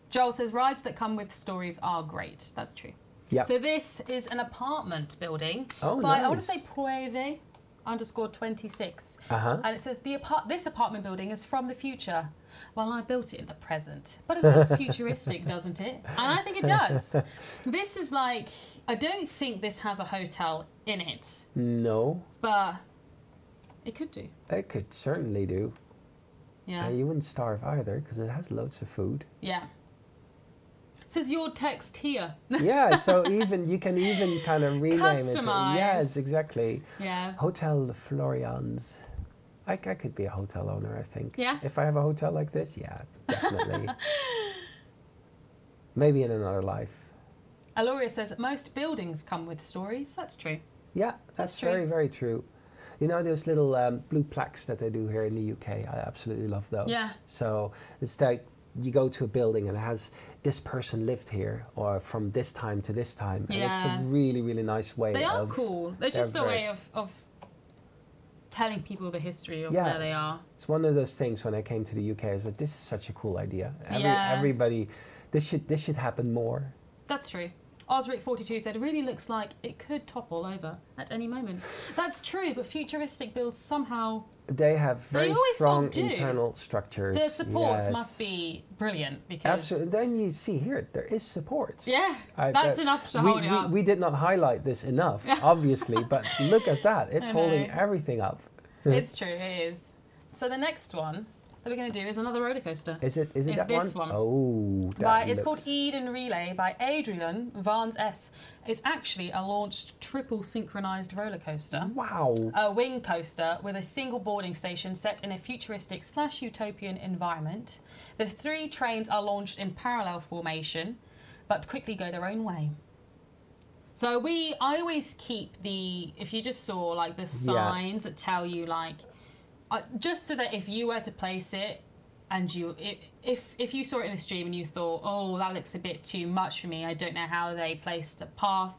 Joel says, rides that come with stories are great. That's true. Yeah. So this is an apartment building. Oh, by, nice. I want to say Pueve_26. Uh-huh. And it says, this apartment building is from the future. Well, I built it in the present. But it looks futuristic, doesn't it? And I think it does. This is like, I don't think this has a hotel in it. No. But it could do. It could certainly do. Yeah. And you wouldn't starve either because it has loads of food. Yeah. It says your text here. Yeah, so you can even kind of rename Customize. it. Yes, exactly. Yeah. Hotel Florians. I could be a hotel owner, I think. Yeah. If I have a hotel like this, yeah, definitely. Maybe in another life. Aloria says, most buildings come with stories. That's true. Yeah, that's very, very true. You know those little blue plaques that they do here in the UK? I absolutely love those. Yeah. So it's like you go to a building and it has this person lived here or from this time to this time. And it's a really, really nice way They are cool. There's just a way of telling people the history of where they are. It's one of those things when I came to the UK, I was like, this is such a cool idea. Everybody, this should happen more. That's true. Osric42 said, it really looks like it could topple over at any moment. That's true, but futuristic builds somehow... They have very strong internal structures. The supports must be brilliant because... Absolutely. Then you see here, there is supports. Yeah, that's enough to hold it up. We did not highlight this enough, obviously, but look at that. It's holding everything up. It's true, it is. So the next one that we're going to do is another roller coaster. Is it It's that this one? one. Oh, It's called Eden Relay by Adrian Vans S. It's actually a launched triple synchronized roller coaster. Wow. A wing coaster with a single boarding station set in a futuristic / utopian environment. The 3 trains are launched in parallel formation, but quickly go their own way. So I always keep if you just saw like the signs that tell you like, just so that if you were to place it, and if you saw it in a stream and you thought, oh, that looks a bit too much for me, I don't know how they placed a path.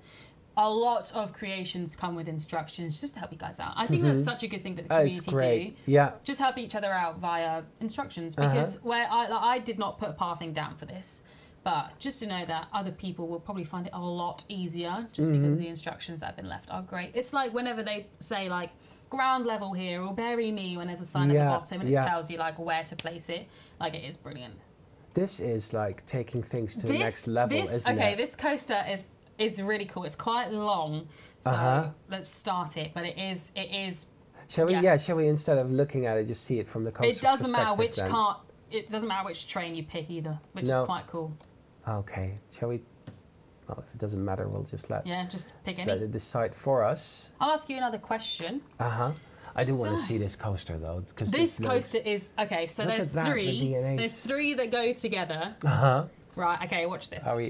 A lot of creations come with instructions just to help you guys out. I think that's such a good thing that the community It's great. do. Yeah. Just help each other out via instructions, because where I did not put pathing down for this, but just to know that other people will probably find it a lot easier just because of the instructions that have been left are great. It's like whenever they say like ground level here or bury me when there's a sign at the bottom and it tells you like where to place it, like it is brilliant. This is like taking things to the next level, isn't it? Okay, this coaster is really cool. It's quite long, so let's start it. But it is. Shall we? Yeah. Shall we, instead of looking at it, just see it from the coaster's It doesn't matter which perspective then? It doesn't matter which train you pick either, which is No. quite cool. Okay. Shall we? Well, if it doesn't matter, we'll just let Just pick let any. it decide for us. I'll ask you another question. I do want to So- see this coaster though, because This coaster is okay. So Look there's at that, the three. DNAs. There's 3 that go together. Right. Okay. Watch this. Are we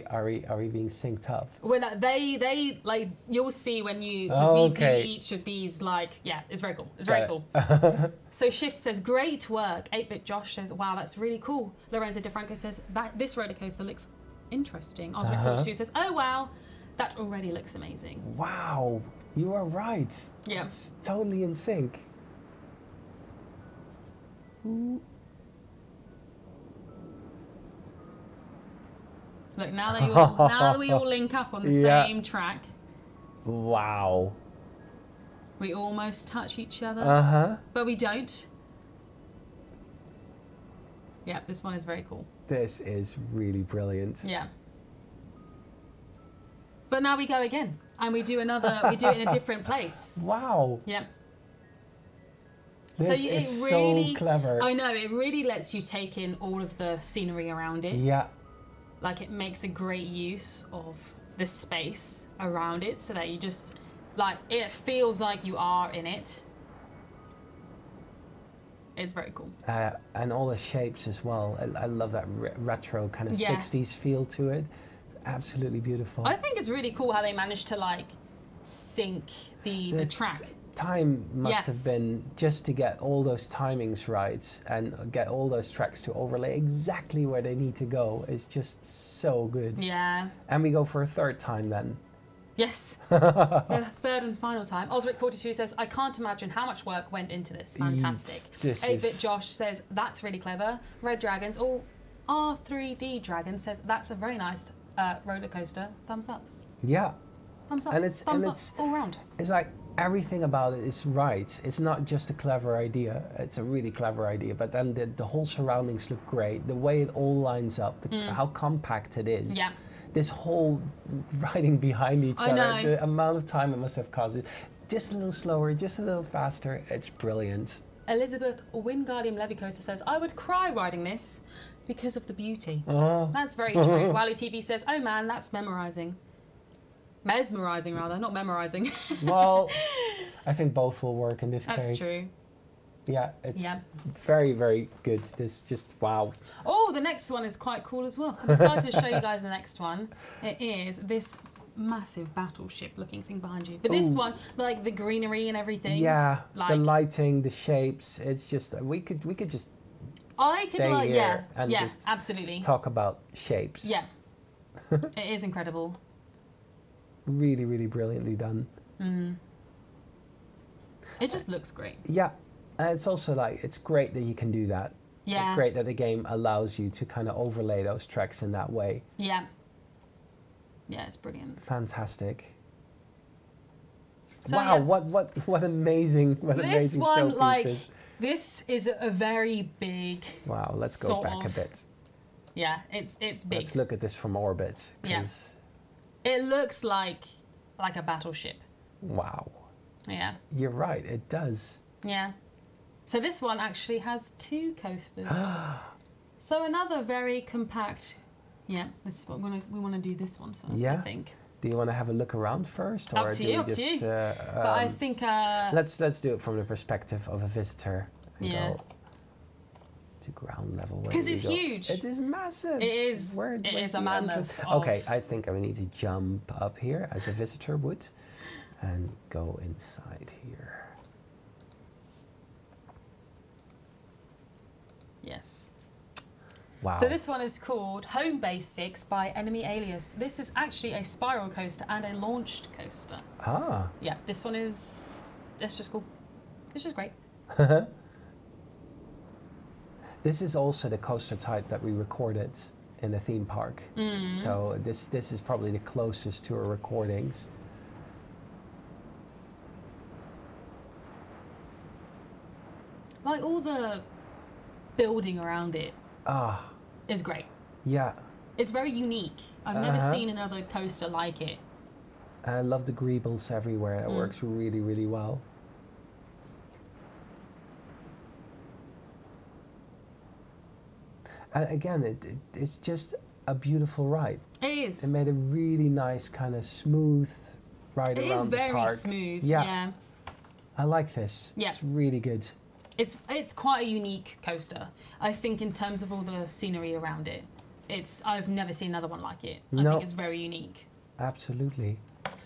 being synced up? When they like, you'll see when you, because Okay. we do each of these, like, yeah, it's very cool. It's Got very it. cool. So Shift says, great work. 8-Bit Josh says, wow, that's really cool. Lorenzo DeFranco says, that this roller coaster looks interesting. Osric42 says, oh wow, that already looks amazing. Wow, you are right. Yeah. It's totally in sync. Look, now that we all link up on the Yeah. same track, Wow. we almost touch each other, but we don't. Yeah, this one is very cool. This is really brilliant. Yeah. But now we go again, and we do another. We do it in a different place. Wow. Yep. This it is really, so clever. I know, it really lets you take in all of the scenery around it. Yeah. Like, it makes a great use of the space around it, so that you just, like, it feels like you are in it. It's very cool. And all the shapes as well. I love that retro kind of Yeah. 60s feel to it. It's absolutely beautiful. I think it's really cool how they managed to, like, sync the track. Time must Yes. have been just to get all those timings right and get all those tracks to overlay exactly where they need to go is just so good. Yeah. And we go for a third time then. Yes. The third and final time. Osric42 says, I can't imagine how much work went into this. Fantastic. This 8-Bit is- Josh says, that's really clever. Red Dragons, or R3D Dragon says, that's a very nice roller coaster. Thumbs up. Yeah. Thumbs up. And it's- Thumbs and up it's- all round. It's like everything about it is right. It's not just a clever idea. It's a really clever idea. But then the whole surroundings look great. The way it all lines up, how compact it is. Yeah. This whole riding behind each I other, know. the amount of time it must have caused it. Just a little slower, just a little faster. It's brilliant. Elizabeth Wingardium Leviosa says, I would cry riding this because of the beauty. Oh. That's very true. Wally TV says, oh man, that's memorizing. Mesmerizing, rather, not memorizing. Well, I think both will work in this case. That's true. Yeah, it's Yeah. very, very good. This just, wow. Oh, the next one is quite cool as well. I'm excited to show you guys the next one. It is this massive battleship looking thing behind you. But this Ooh. one, like the greenery and everything. Yeah, the like- lighting, the shapes. It's just, we could just I stay could like, here yeah, and yeah, just absolutely. talk about shapes. Yeah. It is incredible. Really, really brilliantly done. It just looks great. Yeah, and it's also like, it's great that you can do that. Yeah. Great that the game allows you to kind of overlay those tracks in that way. Yeah. Yeah, it's brilliant. Fantastic. So, wow, yeah. what amazing, This amazing one, like, showpieces. this is a very big, Wow, let's go sort back a of bit. yeah, it's big. Let's look at this from orbit. Yeah. 'Cause It looks like a battleship. wow, Yeah. you're right, it does. Yeah. So this one actually has 2 coasters. So another very compact. Yeah, this is what we want to do this one first, I think. Do you want to have a look around first, or Up to do you, we up to just? you. But I think. Let's do it from the perspective of a visitor. And Yeah. go to ground level. Where Because do we it's go? huge. It is massive. It is. Where's It is a the mammoth. entrance? Of- Okay, I think I need to jump up here as a visitor would, and go inside here. Yes. Wow. So this one is called Home Base 6 by Enemy Alias. This is actually a spiral coaster and a launched coaster. Ah. Yeah, this one is. It's just cool. It's just great. This is also the coaster type that we recorded in the theme park. So this is probably the closest to our recordings. Like all the building around it Ah, is great. yeah. It's very unique. I've never seen another coaster like it. I love the greebles everywhere. It Mm. works really, really well. And again, it's just a beautiful ride. It is. It made a really nice kind of smooth ride It around is the very park. smooth. Yeah. Yeah. I like this. Yeah. It's really good. It's quite a unique coaster. I think in terms of all the scenery around it. I've never seen another one like it. I No. think it's very unique. Absolutely.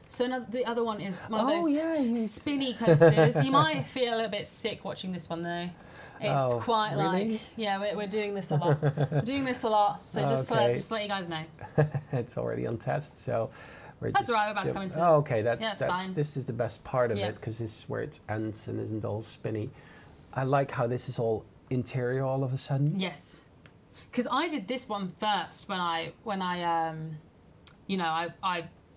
So the other one is one of Oh, those yeah, you- spinny coasters. You might feel a little bit sick watching this one though. It's Oh, quite really? like, yeah, we're doing this a lot. We're doing this a lot. So just Okay. just let you guys know. It's already on test, so we're That's just all right, we're about to jump- come into Oh, it. okay, Yeah, it's fine. this is the best part of Yeah. it because this is where it ends and isn't all spinny. I like how this is all interior all of a sudden. Yes, because I did this one first when I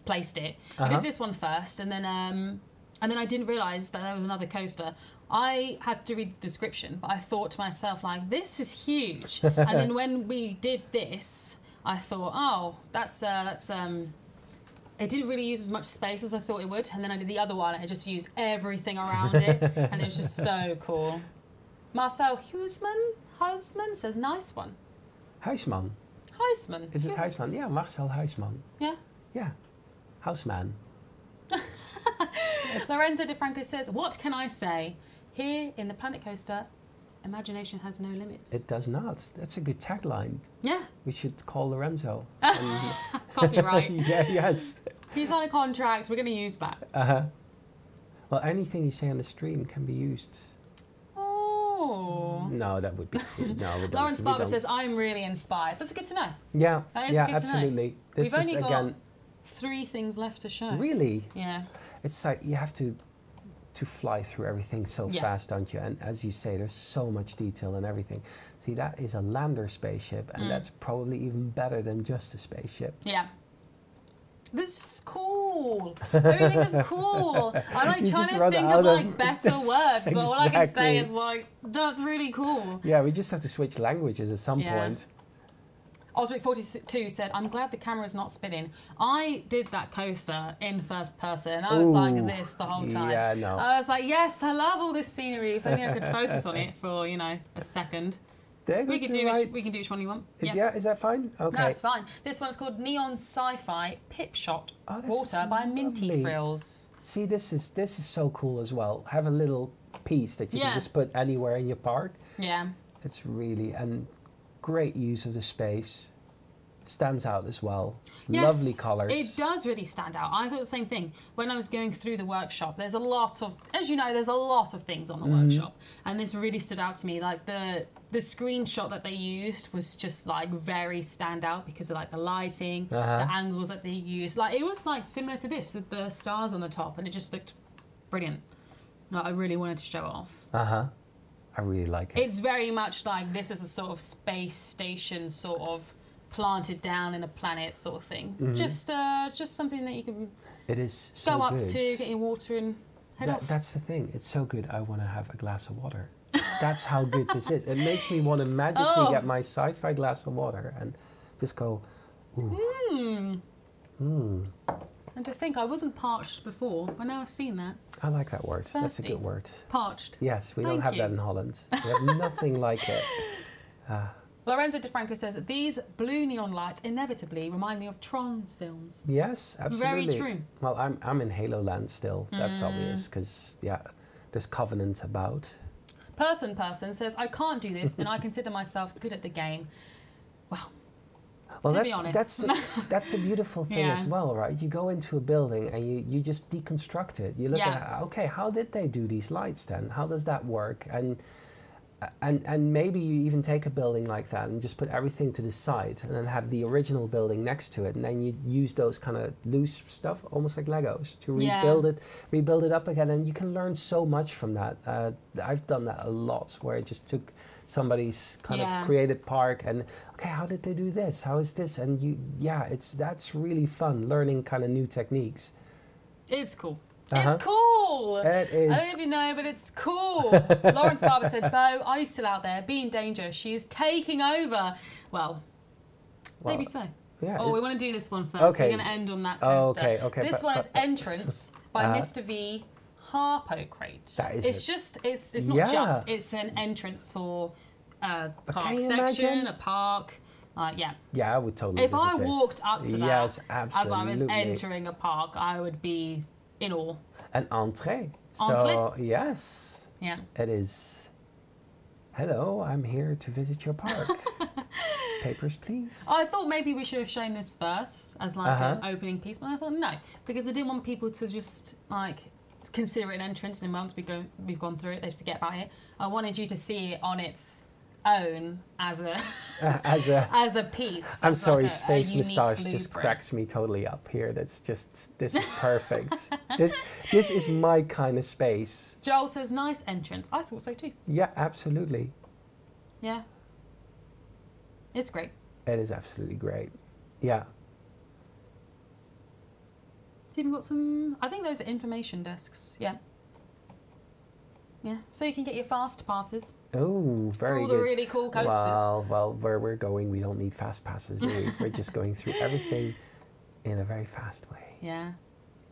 placed it. I Uh-huh. did this one first, and then I didn't realize that there was another coaster. I had to read the description, but I thought to myself like, this is huge. And then when we did this, I thought, oh, that's it didn't really use as much space as I thought it would. And then I did the other one, and it just used everything around it, and it was just so cool. Marcel Huisman says, nice one. Huisman. Huisman. Is it Huisman? Yeah, Marcel Huisman. Yeah. Yeah. Houseman. Lorenzo DeFranco says, what can I say? Here in the Planet Coaster, imagination has no limits. It does not. That's a good tagline. Yeah. We should call Lorenzo. Copyright. Yeah, yes. He's on a contract. We're going to use that. Well, anything you say on the stream can be used. Oh. No, that would be no. We don't. Lawrence we Barber don't. says, I'm really inspired. That's good to know. Yeah, That is yeah, good to know. absolutely. This We've is only got again 3 things left to show. really. Yeah. It's like you have to fly through everything so Yeah. fast, don't you? And as you say, there's so much detail and everything. See, that is a lander spaceship, and that's probably even better than just a spaceship. Yeah. This is cool. Everything is cool. I like You trying just to run think out of like of- better words, but all I can say Exactly. is like, that's really cool. Yeah, we just have to switch languages at some Yeah. point. Osric42 said, I'm glad the camera's not spinning. I did that coaster in first person. I was like Ooh, this the whole time. yeah, no. I was like, yes, I love all this scenery. If only I could focus on it for, a second. There We got can you do right. we can do which one you want. Yeah, is that fine? Okay. That's fine. This one's called Neon Sci-Fi Pip Shot Oh, this Water is by Minty lovely. Frills. See, this is so cool as well. Have a little piece that you Yeah. can just put anywhere in your park. Yeah. It's really and great use of the space. Stands out as well. Yes, Lovely colours. It does really stand out. I thought the same thing. When I was going through the workshop, there's a lot of, as you know, there's a lot of things on the workshop. And this really stood out to me. Like the screenshot that they used was just like very standout because of like the lighting, the angles that they used. Like it was like similar to this with the stars on the top, and it just looked brilliant. Like, I really wanted to show it off. I really like it. It's very much like this is a sort of space station sort of planted down in a planet sort of thing. Just something that you can It is so go up good. to, get your water and head off. That's the thing. It's so good. I want to have a glass of water. That's how good this is. It makes me want to magically Oh. get my sci-fi glass of water and just go, ooh. And to think I wasn't parched before, but now I've seen that. I like that word. That's a Thirsty. good word. Parched. Yes, we don't Thank have you. that in Holland. We have nothing like it. Lorenzo DeFranco says that these blue neon lights inevitably remind me of Tron films. Yes, absolutely. Very true. Well, I'm in Halo Land still. That's obvious because yeah, there's Covenant about. Person says, I can't do this and I consider myself good at the game. Well, to be honest. that's the beautiful thing as Yeah. well, right? You go into a building and you just deconstruct it. You look Yeah. at, okay, how did they do these lights then? How does that work? And maybe you even take a building like that and just put everything to the side and then have the original building next to it, and then you use those kind of loose stuff, almost like Legos, to Yeah. rebuild it up again, and you can learn so much from that. I've done that a lot, where I just took somebody's kind Yeah. of created park and okay, how did they do this? How is this? And that's really fun, learning kind of new techniques. It's cool. Uh-huh. It's cool. It is. I don't know if you know, but it's cool. Lawrence Barber said, Bo, are you still out there? Be in danger. She is taking over. Well, maybe so. Yeah. Oh, we want to do this one first. Okay. We're going to end on that Oh, poster. okay. This but- one is but- Entrance by Mr. V. Harpocrate. That is it's it. just, it's not Yeah. just, it's an entrance for a park can you section, imagine? a park. Yeah. Yeah, I would totally If visit I this. walked up to that Yes, as I was absolutely. entering a park, I would be in awe. An entree. So, Entree? yes, Yeah. it is. Hello, I'm here to visit your park. Papers, please. I thought maybe we should have shown this first as like an opening piece, but I thought no, because I didn't want people to just like consider it an entrance, and then once we've gone through it, they'd forget about it. I wanted you to see it on its own as a As a, as a piece. I'm as sorry, like a Space unique Moustache just blueprint. cracks me totally up here. This is perfect. this is my kind of space. Joel says nice entrance. I thought so too. Yeah, absolutely. Yeah. It's great. It is absolutely great. Yeah. It's even got some. I think those are information desks. Yeah. Yeah. So you can get your fast passes Oh, very for all good. the really cool coasters. Well, where we're going, we don't need fast passes, do we? We're just going through everything in a very fast way. Yeah.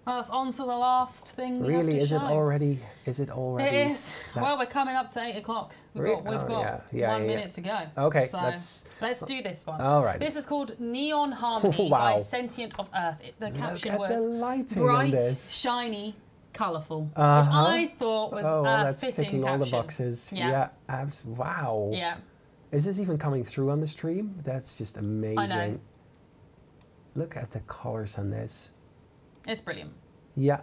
Well, it's on to the last thing. We Really, have to is it show. already? Is it already? It is. Well, we're That's- coming up to 8 o'clock. We've got yeah, 1 yeah. minute to go. Okay, so let's do this one. All right. This is called Neon Harmony Wow. by Sentient of Earth. The Look caption at was the lighting on bright, this. shiny, colourful, Uh-huh. which I thought was Oh, well, a that's fitting ticking caption. all the boxes. Yeah. Wow. Yeah. Is this even coming through on the stream? That's just amazing. I know. Look at the colors on this. It's brilliant. Yeah.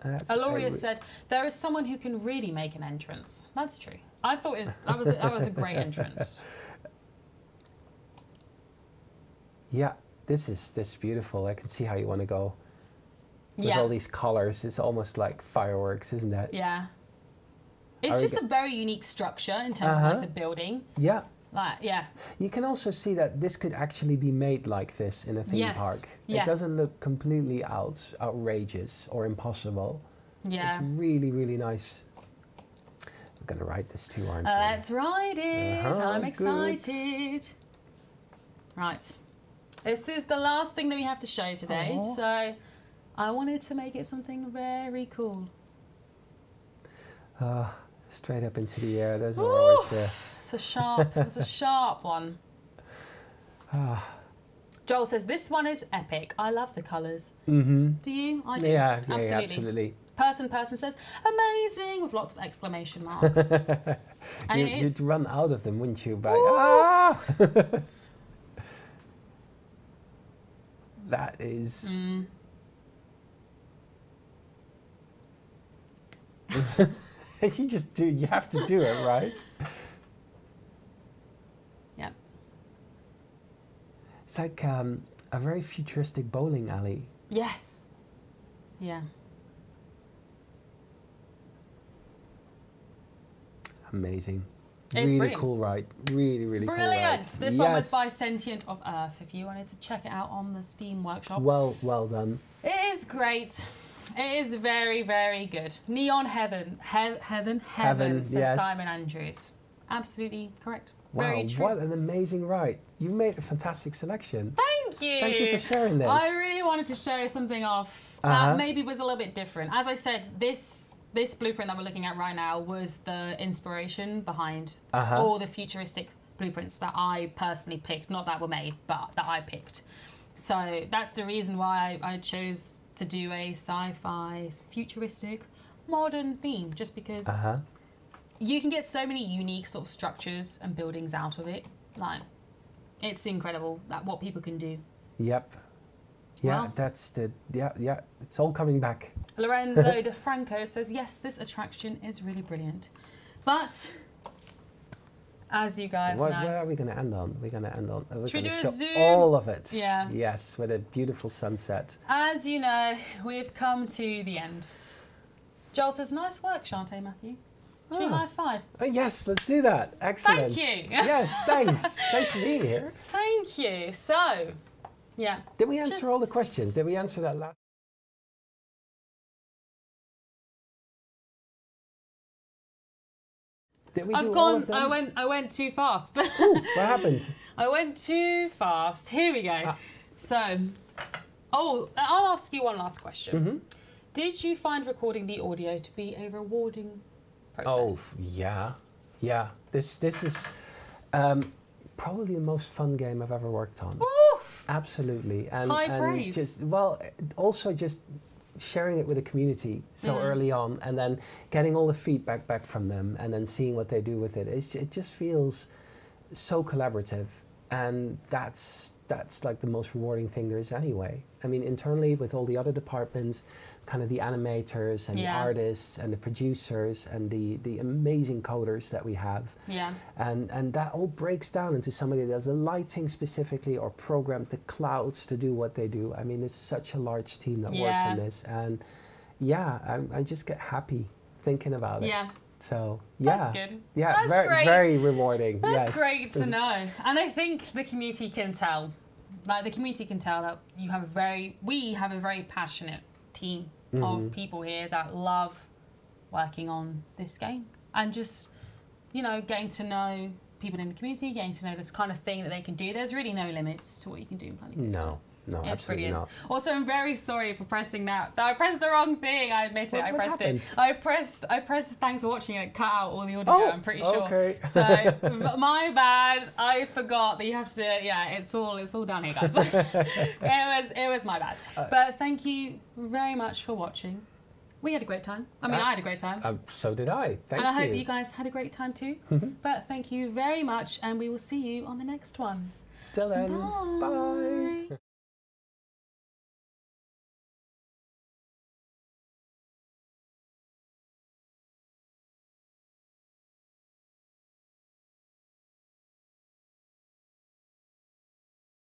That's Aloria said, there is someone who can really make an entrance. That's true. I thought that was a great entrance. Yeah, this is beautiful. I can see how you want to go with Yeah. all these colors. It's almost like fireworks, isn't it? Yeah. It's Are we just go- a very unique structure in terms of like the building. Yeah. Like, yeah. You can also see that this could actually be made like this in a theme Yes. park. Yeah. It doesn't look completely outrageous or impossible. Yeah. It's really, really nice. We're going to write this too, aren't we? Let's ride it. Uh-huh, I'm good. excited. Right. This is the last thing that we have to show today. Aw. So I wanted to make it something very cool. Straight up into the air. Those are Ooh, always the... it's a sharp one. Joel says, this one is epic. I love the colours. Mm-hmm. Do you? I do. Yeah, Absolutely. absolutely. Person says, amazing, with lots of exclamation marks. And it You'd is. run out of them, wouldn't you? By, Ooh. ah! That is... you have to do it, right? Yeah. It's like a very futuristic bowling alley. Yes. Yeah. Amazing. It's really brilliant. cool ride. Really, really cool ride. Brilliant. This one was by Yes. Sentient of Earth, if you wanted to check it out on the Steam Workshop. Well done. It is great. It is very, very good. Neon Heaven. Heaven, says yes. Simon Andrews. Absolutely correct. Wow, Very true. what an amazing ride. You made a fantastic selection. Thank Thank you. Thank you for sharing this. I really wanted to show something off that maybe was a little bit different. As I said, this blueprint that we're looking at right now was the inspiration behind all the futuristic blueprints that I personally picked. Not that were made, but that I picked. So that's the reason why I chose to do a sci-fi, futuristic, modern theme, just because you can get so many unique sort of structures and buildings out of it. Like, it's incredible that what people can do. Yep. Yeah, Wow. that's the, yeah, it's all coming back. Lorenzo DeFranco says, yes, this attraction is really brilliant. But, as you guys What know... are we going to end on? We're going to end on... We're Should we going to do a show zoom? all of it. Yeah. Yes, with a beautiful sunset. As you know, we've come to the end. Joel says, nice work, Shantae Matthew. Should we high five? Oh, yes, let's do that. Excellent. Thank you. Yes, thanks. Thanks for being here. Thank you. So, yeah. Did we answer all the questions? Did we answer that last? Did we do all of them? I went too fast. Ooh, what happened? I went too fast. Here we go. So, I'll ask you one last question. Did you find recording the audio to be a rewarding process? Oh, yeah. Yeah. This is probably the most fun game I've ever worked on. Oof. Absolutely. And, High praise. Just, well, also just sharing it with the community so early on, and then getting all the feedback back from them, and then seeing what they do with it. It just feels so collaborative, and that's like the most rewarding thing there is anyway. I mean, internally with all the other departments, kind of the animators and the artists and the producers and the amazing coders that we have. Yeah. And that all breaks down into somebody that does the lighting specifically or programmed the clouds to do what they do. I mean, it's such a large team that worked on this. And yeah, I just get happy thinking about it. Yeah. So, yeah. That's good. Yeah, That's very, great. very rewarding. That's yes. great to know. And I think the community can tell. Like, the community can tell that we have a very passionate team of people here that love working on this game. And just, you know, getting to know people in the community, getting to know this kind of thing that they can do. There's really no limits to what you can do in Planet Coaster. No, It's absolutely brilliant. not. Also, I'm very sorry for pressing that. I pressed the wrong thing. I admit it. What I pressed happened? it. I pressed thanks for watching, and it cut out all the audio. Oh, I'm pretty sure. okay. So my bad. I forgot that you have to. Yeah, it's all down here, guys. it was my bad. But thank you very much for watching. We had a great time. I mean, I had a great time. So did I. Thank and you. I hope you guys had a great time too. But thank you very much, and we will see you on the next one. Till then, Bye. bye.